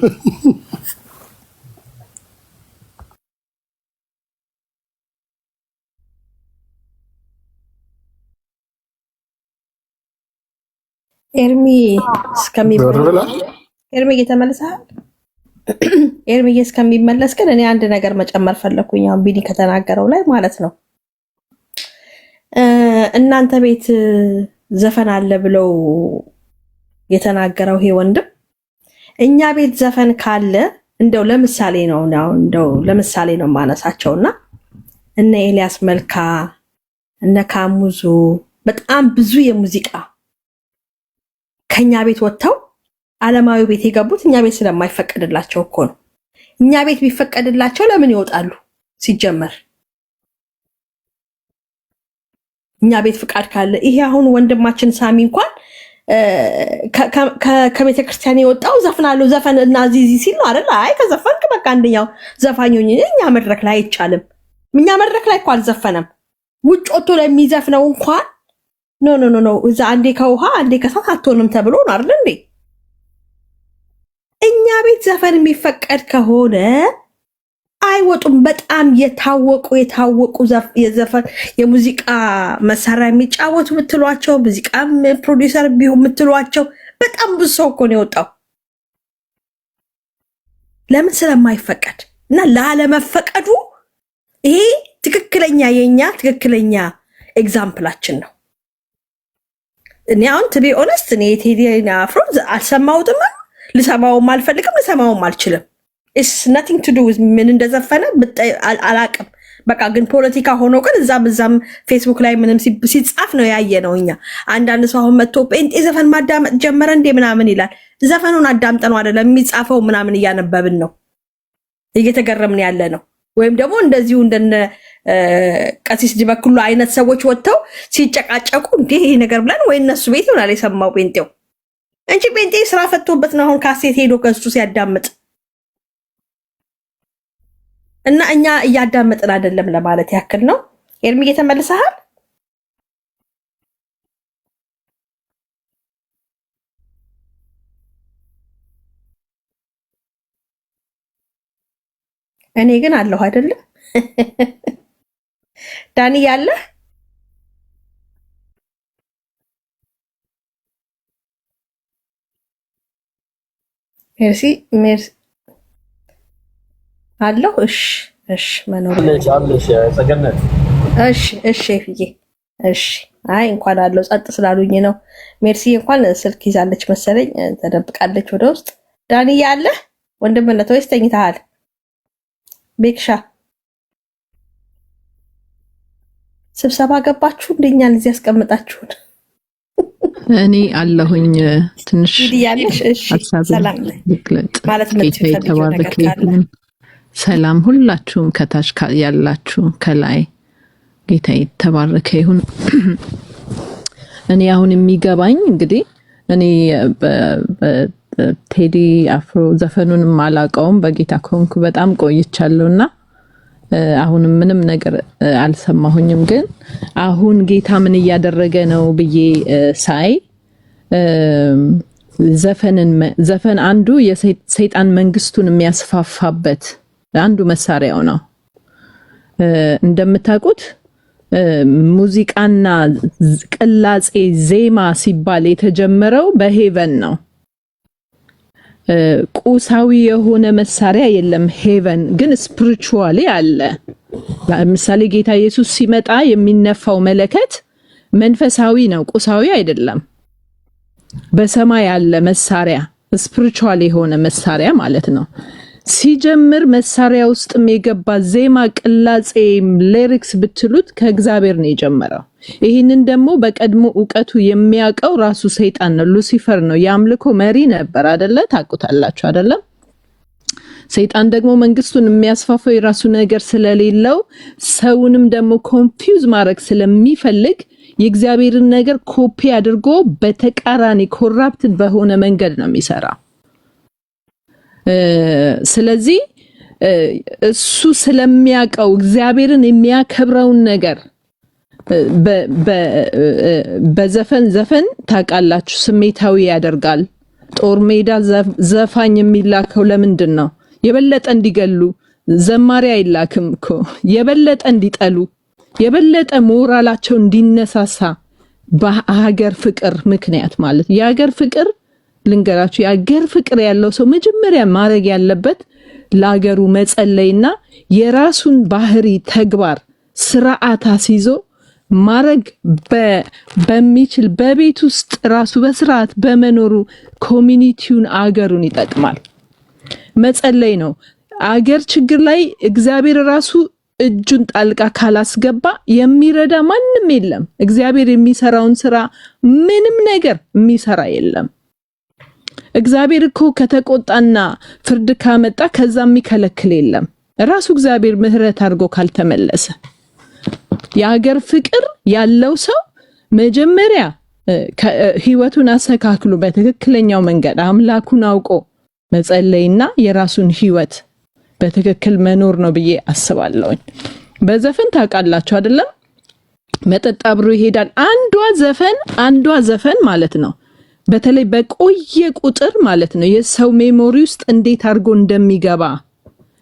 ኤርሚ ኤርሚ እየተመለሰሃል። ኤርሚ እስከሚመለስ ግን እኔ አንድ ነገር መጨመር ፈለኩኝ። አሁን ቢኒ ከተናገረው ላይ ማለት ነው። እናንተ ቤት ዘፈን አለ ብለው የተናገረው ይሄ ወንድም እኛ ቤት ዘፈን ካለ እንደው ለምሳሌ ነው ማነሳቸውና እነ ኤልያስ መልካ እነ ካሙዙ በጣም ብዙ የሙዚቃ ከኛ ቤት ወጥተው ዓለማዊ ቤት የገቡት እኛ ቤት ስለማይፈቀድላቸው እኮ ነው። እኛ ቤት ቢፈቀድላቸው ለምን ይወጣሉ? ሲጀመር እኛ ቤት ፍቃድ ካለ ይሄ አሁን ወንድማችን ሳሚ እንኳን ከቤተ ክርስቲያን የወጣው ዘፍናለሁ ዘፈን እና ዚዚ ሲል ነው አይደል? አይ ከዘፈንክ በቃ አንደኛው ዘፋኞኝ እኛ መድረክ ላይ አይቻልም። እኛ መድረክ ላይ እንኳን አልዘፈነም። ውጭ ወጥቶ ለሚዘፍነው እንኳን ኖ እዛ አንዴ ከውሃ አንዴ ከሳት አትሆንም ተብሎ ነው አይደል እንዴ? እኛ ቤት ዘፈን የሚፈቀድ ከሆነ አይወጡም። በጣም የታወቁ የዘፈን የሙዚቃ መሳሪያ የሚጫወቱ ምትሏቸው ሙዚቃ ፕሮዲውሰር ቢሆን ምትሏቸው በጣም ብዙ ሰው እኮ ነው የወጣው። ለምን? ስለማይፈቀድ እና ላለመፈቀዱ ይሄ ትክክለኛ የኛ ትክክለኛ ኤግዛምፕላችን ነው። እኔ አሁን ቱ ቢ ኦነስት እኔ ቴዲ አፍሮ አልሰማሁትም፣ ልሰማውም አልፈልግም፣ ልሰማውም አልችልም። ኢትስ ናቲንግ ቱ ዱ ዊዝ ምን እንደዘፈነ አላቅም። በቃ ግን ፖለቲካ ሆኖ ግን እዛም ፌስቡክ ላይ ምንም ሲጻፍ ነው ያየ ነው። እኛ አንዳንድ ሰው አሁን መጥቶ ጴንጤ ዘፈን ማዳመጥ ጀመረ እንዴ ምናምን ይላል። ዘፈኑን አዳምጠን አይደለም የሚጻፈው ምናምን እያነበብን ነው እየተገረምን ያለ ነው። ወይም ደግሞ እንደዚሁ እንደነ ቀሲስ ዲበኩሉ አይነት ሰዎች ወጥተው ሲጨቃጨቁ እንዴ ይሄ ነገር ብለን ወይ እነሱ ቤት ይሆናል የሰማው ጴንጤው እንጂ ጴንጤ ስራ ፈቶበት ነው አሁን ካሴት ሄዶ ከሱ ሲያዳምጥ እና እኛ እያዳመጥን አይደለም ለማለት ያክል ነው። ኤርሚ እየተመልሰሃል? እኔ ግን አለሁ አይደለም። ዳኒ ያለ ሜርሲ አለሁ። እሺ መኖር እሺ ፍዬ እሺ። አይ እንኳን አለው ጸጥ ስላሉኝ ነው። ሜርሲ እንኳን ስልክ ይዛለች መሰለኝ ተደብቃለች ወደ ውስጥ። ዳኒ ያለ ወንድምነት ወይስ ተኝተሃል? ቤክሻ ስብሰባ ገባችሁ እንደኛን እዚህ ያስቀምጣችሁን? እኔ አለሁኝ ትንሽ ያለሽ። እሺ ሰላም ማለት ነው። ሰላም ሁላችሁም ከታች ያላችሁ ከላይ ጌታ የተባረከ ይሁን። እኔ አሁን የሚገባኝ እንግዲህ እኔ ቴዲ አፍሮ ዘፈኑንም አላውቀውም በጌታ ኮንኩ በጣም ቆይቻለሁና አሁንም ምንም ነገር አልሰማሁኝም። ግን አሁን ጌታ ምን እያደረገ ነው ብዬ ሳይ ዘፈን አንዱ የሰይጣን መንግስቱን የሚያስፋፋበት አንዱ መሳሪያው ነው። እንደምታውቁት ሙዚቃና ቅላጼ ዜማ ሲባል የተጀመረው በሄቨን ነው። ቁሳዊ የሆነ መሳሪያ የለም። ሄቨን ግን ስፒሪቹዋሊ አለ። ለምሳሌ ጌታ ኢየሱስ ሲመጣ የሚነፋው መለከት መንፈሳዊ ነው፣ ቁሳዊ አይደለም። በሰማይ ያለ መሳሪያ ስፒሪቹዋል የሆነ መሳሪያ ማለት ነው። ሲጀምር መሳሪያ ውስጥም የገባ ዜማ፣ ቅላጼ፣ ሊሪክስ ብትሉት ከእግዚአብሔር ነው የጀመረው። ይህንን ደግሞ በቀድሞ ዕውቀቱ የሚያውቀው ራሱ ሰይጣን ነው፣ ሉሲፈር ነው። የአምልኮ መሪ ነበር አይደለ? ታውቁታላችሁ አይደለም? ሰይጣን ደግሞ መንግስቱን የሚያስፋፋው የራሱ ነገር ስለሌለው ሰውንም ደግሞ ኮንፊውዝ ማድረግ ስለሚፈልግ የእግዚአብሔርን ነገር ኮፒ አድርጎ በተቃራኒ ኮራፕትድ በሆነ መንገድ ነው የሚሰራ። ስለዚህ እሱ ስለሚያውቀው እግዚአብሔርን የሚያከብረውን ነገር በዘፈን ታውቃላችሁ ስሜታዊ ያደርጋል። ጦር ሜዳ ዘፋኝ የሚላከው ለምንድን ነው? የበለጠ እንዲገሉ። ዘማሪ አይላክም እኮ የበለጠ እንዲጠሉ፣ የበለጠ ሞራላቸው እንዲነሳሳ በሀገር ፍቅር ምክንያት ማለት የሀገር ፍቅር ልንገራችሁ፣ የሀገር ፍቅር ያለው ሰው መጀመሪያ ማድረግ ያለበት ለሀገሩ መጸለይና የራሱን ባህሪ ተግባር ስርዓት አስይዞ ማድረግ በሚችል በቤት ውስጥ ራሱ በስርዓት በመኖሩ ኮሚኒቲውን አገሩን ይጠቅማል። መጸለይ ነው። አገር ችግር ላይ እግዚአብሔር ራሱ እጁን ጣልቃ ካላስገባ የሚረዳ ማንም የለም። እግዚአብሔር የሚሰራውን ስራ ምንም ነገር የሚሰራ የለም። እግዚአብሔር እኮ ከተቆጣና ፍርድ ካመጣ ከዛ የሚከለክል የለም። ራሱ እግዚአብሔር ምህረት አድርጎ ካልተመለሰ የሀገር ፍቅር ያለው ሰው መጀመሪያ ህይወቱን አስተካክሎ በትክክለኛው መንገድ አምላኩን አውቆ መጸለይና የራሱን ህይወት በትክክል መኖር ነው ብዬ አስባለሁ። በዘፈን ታውቃላችሁ አይደለም? መጠጥ አብሮ ይሄዳል። አንዷ ዘፈን ማለት ነው በተለይ በቆየ ቁጥር ማለት ነው የሰው ሜሞሪ ውስጥ እንዴት አድርጎ እንደሚገባ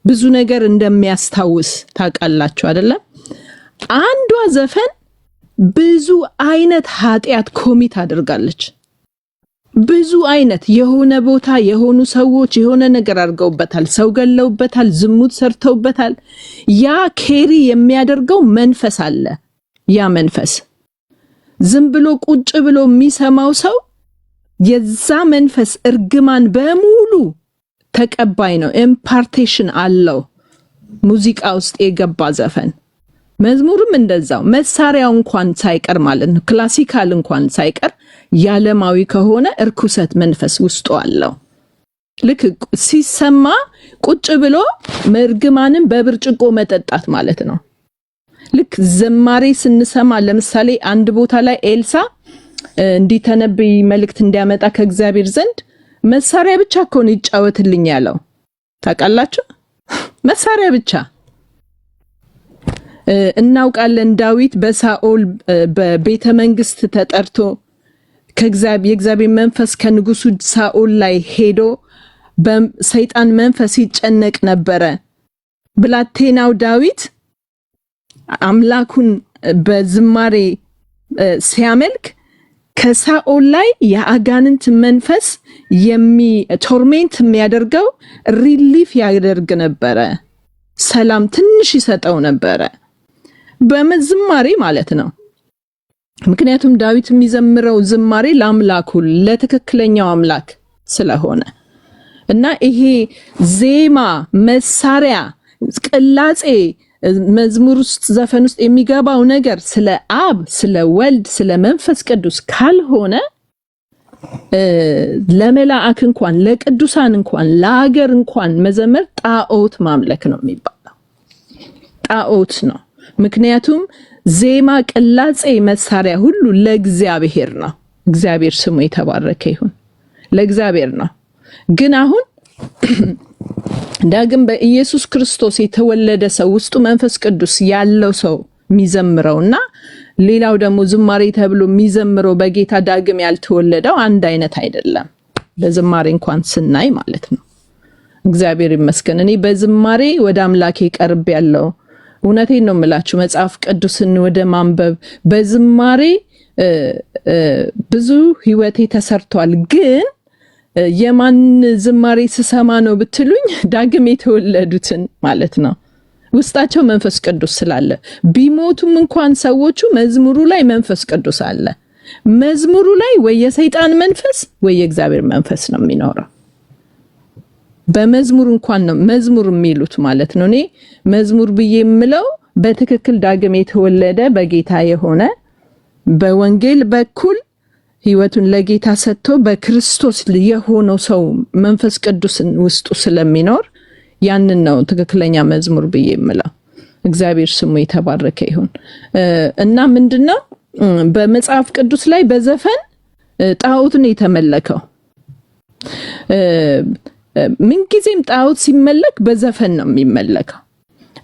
ብዙ ነገር እንደሚያስታውስ ታውቃላችሁ አይደለም? አንዷ ዘፈን ብዙ አይነት ኃጢአት ኮሚት አድርጋለች። ብዙ አይነት የሆነ ቦታ የሆኑ ሰዎች የሆነ ነገር አድርገውበታል፣ ሰው ገለውበታል፣ ዝሙት ሰርተውበታል። ያ ኬሪ የሚያደርገው መንፈስ አለ። ያ መንፈስ ዝም ብሎ ቁጭ ብሎ የሚሰማው ሰው የዛ መንፈስ እርግማን በሙሉ ተቀባይ ነው። ኢምፓርቴሽን አለው ሙዚቃ ውስጥ የገባ ዘፈን። መዝሙርም እንደዛው መሳሪያው እንኳን ሳይቀር ማለት ነው፣ ክላሲካል እንኳን ሳይቀር ያለማዊ ከሆነ እርኩሰት መንፈስ ውስጡ አለው። ልክ ሲሰማ ቁጭ ብሎ እርግማንን በብርጭቆ መጠጣት ማለት ነው። ልክ ዝማሬ ስንሰማ ለምሳሌ አንድ ቦታ ላይ ኤልሳ እንዲተነብይ መልእክት እንዲያመጣ ከእግዚአብሔር ዘንድ መሳሪያ ብቻ እኮ ነው ይጫወትልኝ ያለው። ታውቃላችሁ? መሳሪያ ብቻ። እናውቃለን ዳዊት በሳኦል በቤተ መንግስት ተጠርቶ የእግዚአብሔር መንፈስ ከንጉሱ ሳኦል ላይ ሄዶ በሰይጣን መንፈስ ይጨነቅ ነበረ። ብላቴናው ዳዊት አምላኩን በዝማሬ ሲያመልክ ከሳኦል ላይ የአጋንንት መንፈስ ቶርሜንት የሚያደርገው ሪሊፍ ያደርግ ነበረ። ሰላም ትንሽ ይሰጠው ነበረ በመዝማሬ ማለት ነው። ምክንያቱም ዳዊት የሚዘምረው ዝማሬ ለአምላኩ ለትክክለኛው አምላክ ስለሆነ እና ይሄ ዜማ፣ መሳሪያ፣ ቅላጼ መዝሙር ውስጥ ዘፈን ውስጥ የሚገባው ነገር ስለ አብ፣ ስለ ወልድ፣ ስለ መንፈስ ቅዱስ ካልሆነ ለመላእክ እንኳን ለቅዱሳን እንኳን ለሀገር እንኳን መዘመር ጣዖት ማምለክ ነው የሚባለው። ጣዖት ነው። ምክንያቱም ዜማ፣ ቅላጼ፣ መሳሪያ ሁሉ ለእግዚአብሔር ነው። እግዚአብሔር ስሙ የተባረከ ይሁን። ለእግዚአብሔር ነው። ግን አሁን ዳግም በኢየሱስ ክርስቶስ የተወለደ ሰው ውስጡ መንፈስ ቅዱስ ያለው ሰው የሚዘምረውና ሌላው ደግሞ ዝማሬ ተብሎ የሚዘምረው በጌታ ዳግም ያልተወለደው አንድ አይነት አይደለም። በዝማሬ እንኳን ስናይ ማለት ነው። እግዚአብሔር ይመስገን እኔ በዝማሬ ወደ አምላኬ ቀርብ ያለው እውነቴን ነው የምላችሁ። መጽሐፍ ቅዱስን ወደ ማንበብ በዝማሬ ብዙ ህይወቴ ተሰርቷል። ግን የማን ዝማሬ ስሰማ ነው ብትሉኝ ዳግም የተወለዱትን ማለት ነው። ውስጣቸው መንፈስ ቅዱስ ስላለ ቢሞቱም እንኳን ሰዎቹ መዝሙሩ ላይ መንፈስ ቅዱስ አለ። መዝሙሩ ላይ ወይ የሰይጣን መንፈስ ወይ የእግዚአብሔር መንፈስ ነው የሚኖረው። በመዝሙር እንኳን ነው መዝሙር የሚሉት ማለት ነው። እኔ መዝሙር ብዬ የምለው በትክክል ዳግም የተወለደ በጌታ የሆነ በወንጌል በኩል ህይወቱን ለጌታ ሰጥቶ በክርስቶስ የሆነው ሰው መንፈስ ቅዱስን ውስጡ ስለሚኖር ያንን ነው ትክክለኛ መዝሙር ብዬ የምለው። እግዚአብሔር ስሙ የተባረከ ይሁን። እና ምንድነው በመጽሐፍ ቅዱስ ላይ በዘፈን ጣዖት ነው የተመለከው። ምንጊዜም ጣዖት ሲመለክ በዘፈን ነው የሚመለከው።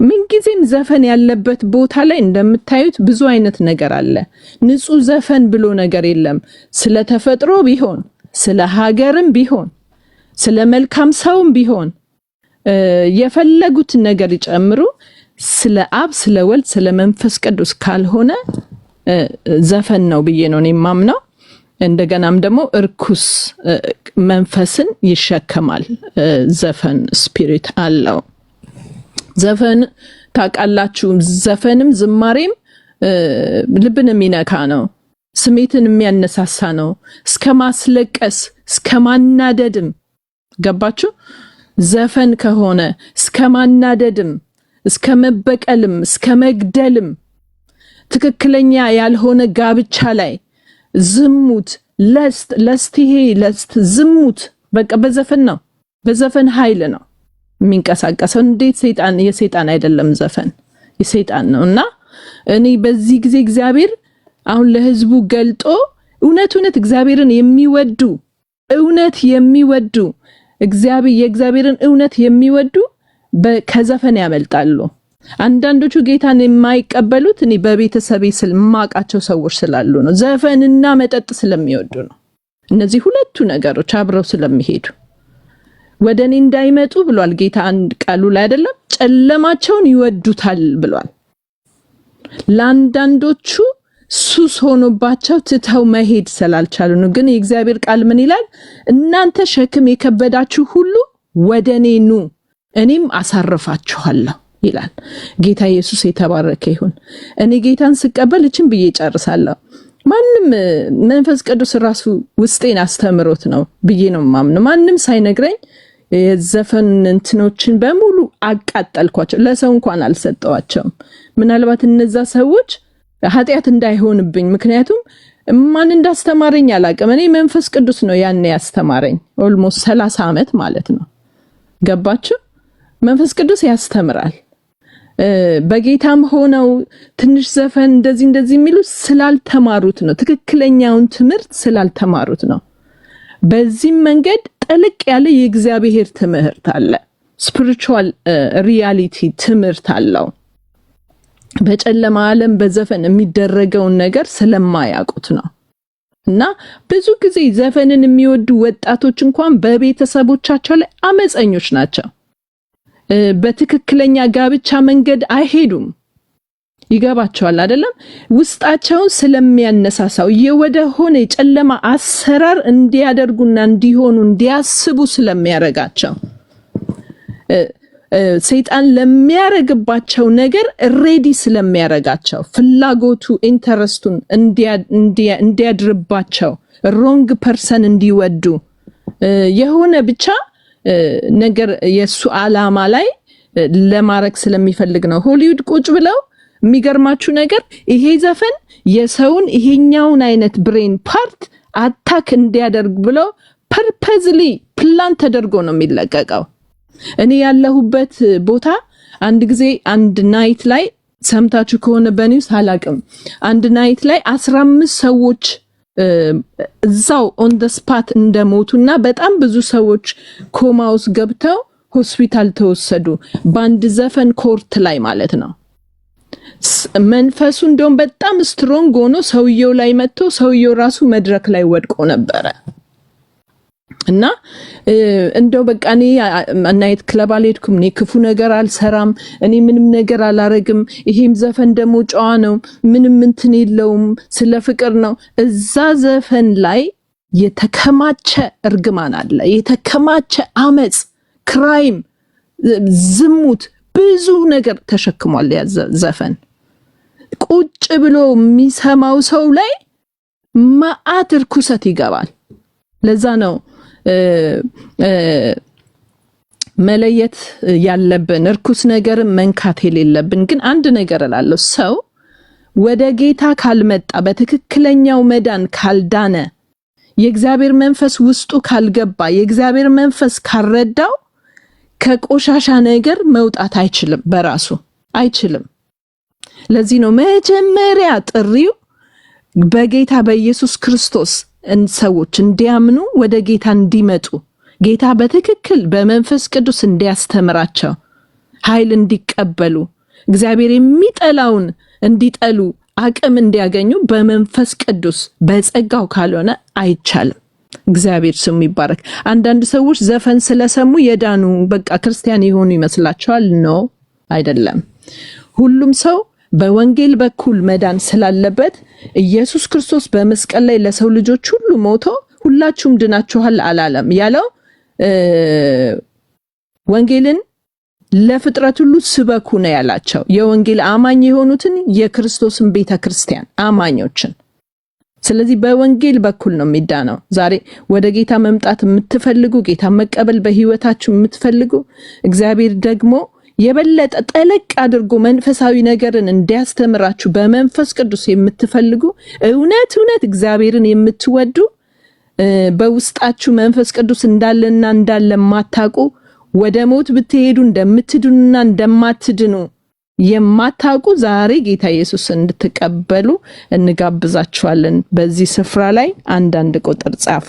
ምንጊዜም ዘፈን ያለበት ቦታ ላይ እንደምታዩት ብዙ አይነት ነገር አለ። ንጹህ ዘፈን ብሎ ነገር የለም። ስለ ተፈጥሮ ቢሆን፣ ስለ ሀገርም ቢሆን፣ ስለ መልካም ሰውም ቢሆን የፈለጉት ነገር ይጨምሩ። ስለ አብ፣ ስለ ወልድ፣ ስለ መንፈስ ቅዱስ ካልሆነ ዘፈን ነው ብዬ ነው የማምነው። እንደገናም ደግሞ እርኩስ መንፈስን ይሸከማል። ዘፈን ስፒሪት አለው። ዘፈን ታውቃላችሁ፣ ዘፈንም ዝማሬም ልብን የሚነካ ነው፣ ስሜትን የሚያነሳሳ ነው፣ እስከ ማስለቀስ እስከ ማናደድም። ገባችሁ? ዘፈን ከሆነ እስከ ማናደድም እስከ መበቀልም እስከ መግደልም፣ ትክክለኛ ያልሆነ ጋብቻ ላይ ዝሙት፣ ለስት ይሄ ለስት ዝሙት በቃ በዘፈን ነው። በዘፈን ኃይል ነው የሚንቀሳቀሰው። እንዴት ሰይጣን የሰይጣን አይደለም ዘፈን የሰይጣን ነው። እና እኔ በዚህ ጊዜ እግዚአብሔር አሁን ለህዝቡ ገልጦ እውነት እግዚአብሔርን የሚወዱ የእግዚአብሔርን እውነት የሚወዱ ከዘፈን ያመልጣሉ። አንዳንዶቹ ጌታን የማይቀበሉት እኔ በቤተሰቤ ማቃቸው ሰዎች ስላሉ ነው። ዘፈንና መጠጥ ስለሚወዱ ነው። እነዚህ ሁለቱ ነገሮች አብረው ስለሚሄዱ ወደኔ እንዳይመጡ ብሏል ጌታ አንድ ቃሉ ላይ አይደለም ጨለማቸውን ይወዱታል ብሏል። ለአንዳንዶቹ ሱስ ሆኖባቸው ትተው መሄድ ስላልቻሉ ነው። ግን የእግዚአብሔር ቃል ምን ይላል? እናንተ ሸክም የከበዳችሁ ሁሉ ወደኔ ኑ እኔም አሳርፋችኋለሁ ይላል። ጌታ ኢየሱስ የተባረከ ይሁን። እኔ ጌታን ስቀበል እችን ብዬ ጨርሳለሁ። ማንም መንፈስ ቅዱስ ራሱ ውስጤን አስተምሮት ነው ብዬ ነው ማምነው። ማንም ሳይነግረኝ የዘፈን እንትኖችን በሙሉ አቃጠልኳቸው። ለሰው እንኳን አልሰጠዋቸውም። ምናልባት እነዛ ሰዎች ኃጢአት እንዳይሆንብኝ፣ ምክንያቱም ማን እንዳስተማረኝ አላውቅም። እኔ መንፈስ ቅዱስ ነው ያኔ ያስተማረኝ። ኦልሞስት 30 ዓመት ማለት ነው። ገባችሁ? መንፈስ ቅዱስ ያስተምራል። በጌታም ሆነው ትንሽ ዘፈን እንደዚህ የሚሉ ስላልተማሩት ነው። ትክክለኛውን ትምህርት ስላልተማሩት ነው። በዚህም መንገድ ጥልቅ ያለ የእግዚአብሔር ትምህርት አለ። ስፒሪቹዋል ሪያሊቲ ትምህርት አለው። በጨለማ ዓለም በዘፈን የሚደረገውን ነገር ስለማያውቁት ነው። እና ብዙ ጊዜ ዘፈንን የሚወዱ ወጣቶች እንኳን በቤተሰቦቻቸው ላይ አመፀኞች ናቸው። በትክክለኛ ጋብቻ መንገድ አይሄዱም። ይገባቸዋል አይደለም? ውስጣቸውን ስለሚያነሳሳው የወደ ሆነ የጨለማ አሰራር እንዲያደርጉና እንዲሆኑ እንዲያስቡ ስለሚያረጋቸው ሰይጣን ለሚያረግባቸው ነገር ሬዲ ስለሚያረጋቸው ፍላጎቱ ኢንተረስቱን እንዲያድርባቸው ሮንግ ፐርሰን እንዲወዱ የሆነ ብቻ ነገር የሱ ዓላማ ላይ ለማረክ ስለሚፈልግ ነው። ሆሊውድ ቁጭ ብለው የሚገርማችሁ ነገር ይሄ ዘፈን የሰውን ይሄኛውን አይነት ብሬን ፓርት አታክ እንዲያደርግ ብለው ፐርፐዝሊ ፕላን ተደርጎ ነው የሚለቀቀው። እኔ ያለሁበት ቦታ አንድ ጊዜ አንድ ናይት ላይ ሰምታችሁ ከሆነ በኒውስ አላቅም፣ አንድ ናይት ላይ 15 ሰዎች እዛው ኦን ደ ስፓት እንደሞቱና በጣም ብዙ ሰዎች ኮማ ውስጥ ገብተው ሆስፒታል ተወሰዱ። በአንድ ዘፈን ኮርት ላይ ማለት ነው። መንፈሱ እንደውም በጣም ስትሮንግ ሆኖ ሰውየው ላይ መጥቶ ሰውየው ራሱ መድረክ ላይ ወድቆ ነበረ። እና እንደው በቃ እኔ ናይት ክለብ አልሄድኩም፣ እኔ ክፉ ነገር አልሰራም፣ እኔ ምንም ነገር አላረግም፣ ይሄም ዘፈን ደግሞ ጨዋ ነው፣ ምንም እንትን የለውም፣ ስለ ፍቅር ነው። እዛ ዘፈን ላይ የተከማቸ እርግማን አለ፣ የተከማቸ አመጽ፣ ክራይም፣ ዝሙት፣ ብዙ ነገር ተሸክሟል ያ ዘፈን። ቁጭ ብሎ የሚሰማው ሰው ላይ ማአት ርኩሰት ይገባል። ለዛ ነው መለየት ያለብን፣ እርኩስ ነገር መንካት የሌለብን። ግን አንድ ነገር እላለሁ፣ ሰው ወደ ጌታ ካልመጣ፣ በትክክለኛው መዳን ካልዳነ፣ የእግዚአብሔር መንፈስ ውስጡ ካልገባ፣ የእግዚአብሔር መንፈስ ካልረዳው ከቆሻሻ ነገር መውጣት አይችልም፣ በራሱ አይችልም። ለዚህ ነው መጀመሪያ ጥሪው በጌታ በኢየሱስ ክርስቶስ ሰዎች እንዲያምኑ፣ ወደ ጌታ እንዲመጡ፣ ጌታ በትክክል በመንፈስ ቅዱስ እንዲያስተምራቸው፣ ኃይል እንዲቀበሉ፣ እግዚአብሔር የሚጠላውን እንዲጠሉ፣ አቅም እንዲያገኙ በመንፈስ ቅዱስ በጸጋው ካልሆነ አይቻልም። እግዚአብሔር ስሙ ይባረክ። አንዳንድ ሰዎች ዘፈን ስለሰሙ የዳኑ በቃ ክርስቲያን የሆኑ ይመስላቸዋል። ነው አይደለም። ሁሉም ሰው በወንጌል በኩል መዳን ስላለበት ኢየሱስ ክርስቶስ በመስቀል ላይ ለሰው ልጆች ሁሉ ሞቶ ሁላችሁም ድናችኋል አላለም። ያለው ወንጌልን ለፍጥረት ሁሉ ስበኩ ነው ያላቸው። የወንጌል አማኝ የሆኑትን የክርስቶስን ቤተክርስቲያን አማኞችን። ስለዚህ በወንጌል በኩል ነው የሚዳነው። ዛሬ ወደ ጌታ መምጣት የምትፈልጉ፣ ጌታ መቀበል በህይወታችሁ የምትፈልጉ፣ እግዚአብሔር ደግሞ የበለጠ ጠለቅ አድርጎ መንፈሳዊ ነገርን እንዲያስተምራችሁ በመንፈስ ቅዱስ የምትፈልጉ፣ እውነት እግዚአብሔርን የምትወዱ፣ በውስጣችሁ መንፈስ ቅዱስ እንዳለና እንዳለ ማታቁ፣ ወደ ሞት ብትሄዱ እንደምትድኑና እንደማትድኑ የማታቁ፣ ዛሬ ጌታ ኢየሱስ እንድትቀበሉ እንጋብዛችኋለን። በዚህ ስፍራ ላይ አንዳንድ ቁጥር ጻፉ።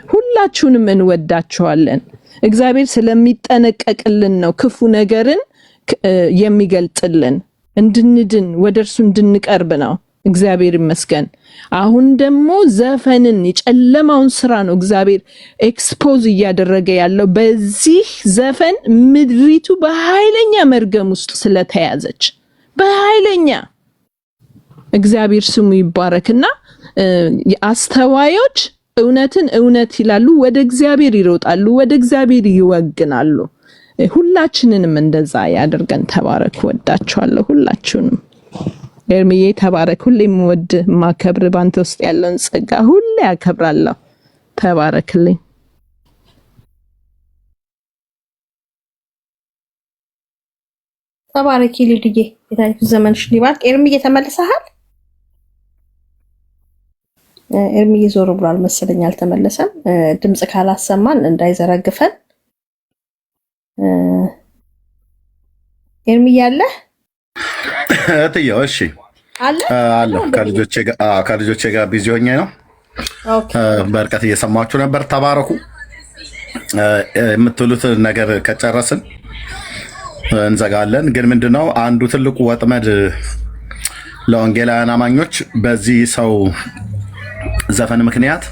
ሁላችሁንም እንወዳችኋለን። እግዚአብሔር ስለሚጠነቀቅልን ነው ክፉ ነገርን የሚገልጥልን፣ እንድንድን ወደ እርሱ እንድንቀርብ ነው። እግዚአብሔር ይመስገን። አሁን ደግሞ ዘፈንን የጨለማውን ስራ ነው እግዚአብሔር ኤክስፖዝ እያደረገ ያለው። በዚህ ዘፈን ምድሪቱ በኃይለኛ መርገም ውስጥ ስለተያዘች በኃይለኛ እግዚአብሔር ስሙ ይባረክና አስተዋዮች እውነትን እውነት ይላሉ፣ ወደ እግዚአብሔር ይሮጣሉ፣ ወደ እግዚአብሔር ይወግናሉ። ሁላችንንም እንደዛ ያደርገን። ተባረክ። ወዳችኋለሁ ሁላችሁንም። ኤርሚዬ ተባረክ። ሁሌም ወድ ማከብር ባንተ ውስጥ ያለውን ጸጋ ሁሌ ያከብራለሁ። ተባረክልኝ። ተባረኪ ልድዬ። የታሪክ ዘመንሽ ሊባርክ። ኤርሚዬ ተመልሰሃል? ኤርሚዬ ዞር ብሏል መሰለኝ አልተመለሰም። ድምጽ ካላሰማን እንዳይዘረግፈን። ኤርሚዬ አለ እትዬው? እሺ አለሁ። ከልጆቼ ጋር ቢዚ ሆኜ ነው። በርቀት እየሰማችሁ ነበር። ተባረኩ። የምትሉት ነገር ከጨረስን እንዘጋለን። ግን ምንድነው አንዱ ትልቁ ወጥመድ ለወንጌላውያን አማኞች በዚህ ሰው ዘፈን ምክንያት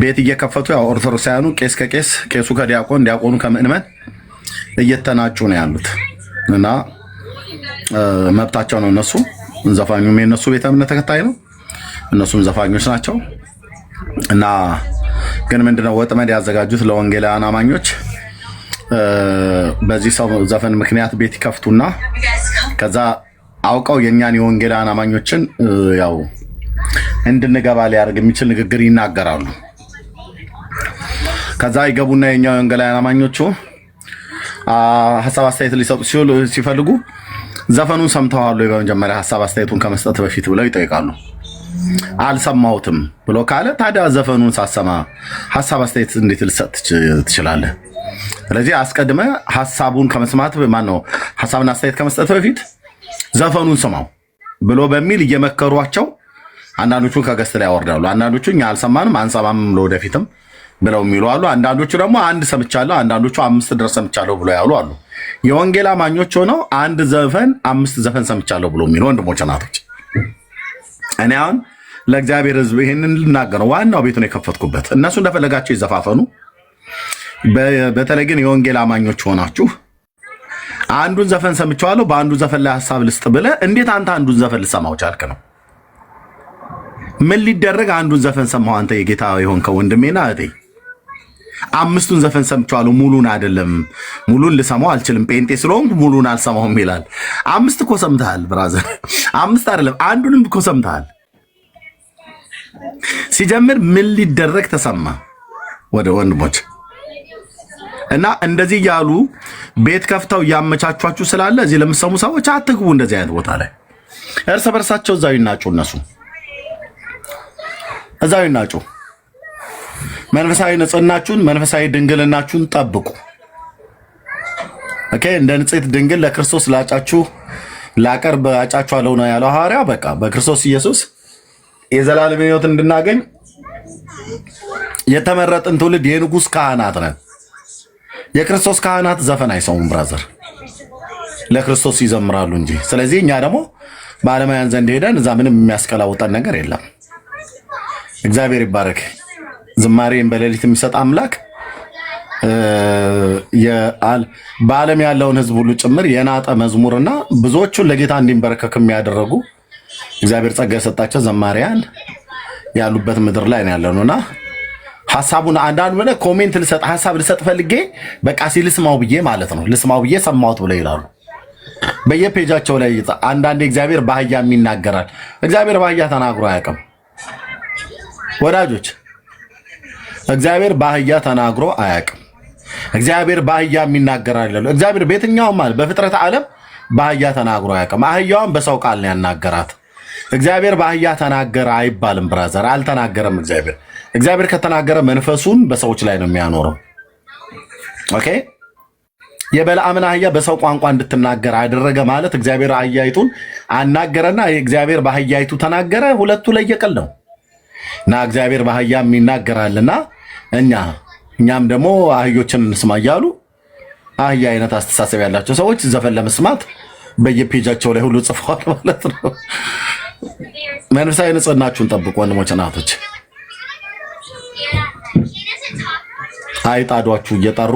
ቤት እየከፈቱ ያው ኦርቶዶክሳውያኑ ቄስ ከቄስ ቄሱ ከዲያቆን ዲያቆኑ ከምእመን እየተናጩ ነው ያሉት እና መብታቸው ነው። እነሱ ዘፋኙም የነሱ ቤተ እምነት ተከታይ ነው፣ እነሱም ዘፋኞች ናቸው። እና ግን ምንድነው ወጥመድ ያዘጋጁት ለወንጌላውያን አማኞች በዚህ ሰው ዘፈን ምክንያት ቤት ይከፍቱና ከዛ አውቀው የኛን የወንጌላውያን አማኞችን ያው እንድንገባ ሊያደርግ የሚችል ንግግር ይናገራሉ። ከዛ ይገቡና የኛ የወንጌላውያን አማኞቹ ሐሳብ አስተያየት ሊሰጡ ሲፈልጉ ዘፈኑን ሰምተዋል ወይ በመጀመሪያ ሐሳብ አስተያየቱን ከመስጠት በፊት ብለው ይጠይቃሉ። አልሰማሁትም ብሎ ካለ ታዲያ ዘፈኑን ሳሰማ ሐሳብ አስተያየት እንዴት ልሰጥ ትችላለህ? ስለዚህ አስቀድመ ሐሳቡን ከመስማት ማነው ሐሳብና አስተያየት ከመስጠት በፊት ዘፈኑን ስማው ብሎ በሚል እየመከሯቸው አንዳንዶቹ ከገስት ላይ ያወርዳሉ። አንዳንዶቹ እኛ አልሰማንም አንሰማም ለወደፊትም ብለው የሚሉ አሉ። አንዳንዶቹ ደግሞ አንድ ሰምቻለሁ፣ አንዳንዶቹ 5 ድረስ ሰምቻለሁ ብሎ ያሉ አሉ። የወንጌል አማኞች ሆነው አንድ ዘፈን 5 ዘፈን ሰምቻለሁ ብሎ የሚሉ ወንድሞች ናቶች። እኔ አሁን ለእግዚአብሔር ሕዝብ ይሄንን ልናገረው ዋናው ቤቱን የከፈትኩበት እነሱ እንደፈለጋቸው ይዘፋፈኑ። በተለይ ግን የወንጌል አማኞች ሆናችሁ አንዱን ዘፈን ሰምቻለሁ በአንዱ ዘፈን ላይ ሐሳብ ልስጥ ብለህ እንዴት አንተ አንዱን ዘፈን ልሰማው ቻልክ ነው? ምን ሊደረግ አንዱን ዘፈን ሰማው? አንተ የጌታ የሆንከው ወንድሜና እህቴ 5ቱን ዘፈን ሰምቻለሁ ሙሉን አይደለም፣ ሙሉን ልሰማው አልችልም ጴንጤ ስለሆንኩ ሙሉን አልሰማውም ይላል። 5 እኮ ሰምተሃል ብራዘር፣ 5 አይደለም አንዱንም እኮ ሰምተሃል። ሲጀምር ምን ሊደረግ ተሰማ ወደ ወንድሞች እና እንደዚህ ያሉ ቤት ከፍተው ያመቻቿችሁ ስላለ እዚህ ለምሰሙ ሰዎች አትግቡ እንደዚህ አይነት ቦታ ላይ። እርስ በርሳቸው እዛው ይናጩ፣ እነሱ እዛው ይናጩ። መንፈሳዊ ንጽህናችሁን መንፈሳዊ ድንግልናችሁን ጠብቁ። ኦኬ። እንደ ንጽሕት ድንግል ለክርስቶስ ላጫችሁ ላቀርብ አጫችኋለሁ ነው ያለው ሐዋርያ። በቃ በክርስቶስ ኢየሱስ የዘላለም ሕይወት እንድናገኝ የተመረጥን ትውልድ የንጉሥ ካህናት ነን። የክርስቶስ ካህናት ዘፈን አይሰሙም ብራዘር፣ ለክርስቶስ ይዘምራሉ እንጂ። ስለዚህ እኛ ደግሞ በዓለማውያን ዘንድ ሄደን እዛ ምንም የሚያስቀላውጠን ነገር የለም። እግዚአብሔር ይባረክ። ዝማሬን በሌሊት የሚሰጥ አምላክ በዓለም ያለውን ሕዝብ ሁሉ ጭምር የናጠ መዝሙርና ብዙዎቹን ለጌታ እንዲንበረከክ የሚያደረጉ እግዚአብሔር ጸጋ የሰጣቸው ዘማሪያን ያሉበት ምድር ላይ ነው ያለነውና ሐሳቡን አንዳንድ ብለ ኮሜንት ልሰጥ ሐሳብ ልሰጥ ፈልጌ በቃ ሲልስማው ብዬ ማለት ነው ልስማው ብዬ ሰማሁት ብለው ይላሉ በየፔጃቸው ላይ። አንዳንዴ እግዚአብሔር በአህያም ይናገራል። እግዚአብሔር በአህያ ተናግሮ አያውቅም ወዳጆች። እግዚአብሔር በአህያ ተናግሮ አያውቅም። እግዚአብሔር በአህያም ይናገራል። እግዚአብሔር በየትኛውም ማለት በፍጥረት ዓለም በአህያ ተናግሮ አያውቅም። አህያዋን በሰው ቃል ነው ያናገራት። እግዚአብሔር በአህያ ተናገረ አይባልም ብራዘር፣ አልተናገረም። እግዚአብሔር ከተናገረ መንፈሱን በሰዎች ላይ ነው የሚያኖረው። ኦኬ። የበለዓምን አህያ በሰው ቋንቋ እንድትናገር አደረገ ማለት እግዚአብሔር አህያይቱን አናገረና እግዚአብሔር በአህያይቱ ተናገረ። ሁለቱ ለየቅል ነው እና እግዚአብሔር በአህያም ይናገራልና እኛም ደግሞ አህዮችን እንስማ እያሉ አህያ አይነት አስተሳሰብ ያላቸው ሰዎች ዘፈን ለመስማት በየፔጃቸው ላይ ሁሉ ጽፈዋል ማለት ነው። መንፈሳዊ ንጽህናችሁን ጠብቁ ወንድሞች እናቶች። አይጣዷችሁ እየጠሩ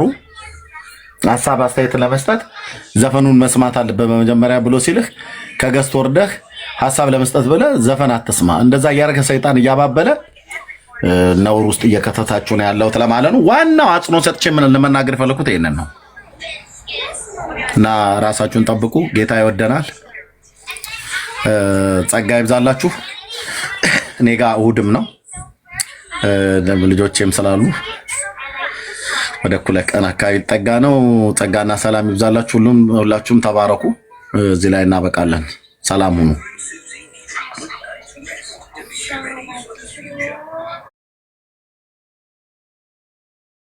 ሀሳብ አስተያየት ለመስጠት ዘፈኑን መስማት አለበት በመጀመሪያ ብሎ ሲልህ ከገዝት ወርደህ ሀሳብ ለመስጠት ብለህ ዘፈን አትስማ። እንደዛ እያደረገ ሰይጣን እያባበለ ነውር ውስጥ እየከተታችሁ ነው ያለው ለማለት ነው። ዋናው አጽንኦት ሰጥቼ ምን ለመናገር ፈለኩት ይሄንን ነው። እና ራሳችሁን ጠብቁ። ጌታ ይወደናል። ጸጋ ይብዛላችሁ። እኔ ጋር እሑድም ነው ልጆቼም ስላሉ ወደ እኩለ ቀን አካባቢ ጠጋ ነው። ጸጋና ሰላም ይብዛላችሁ። ሁላችሁም ተባረኩ። እዚህ ላይ እናበቃለን። ሰላም ሁኑ።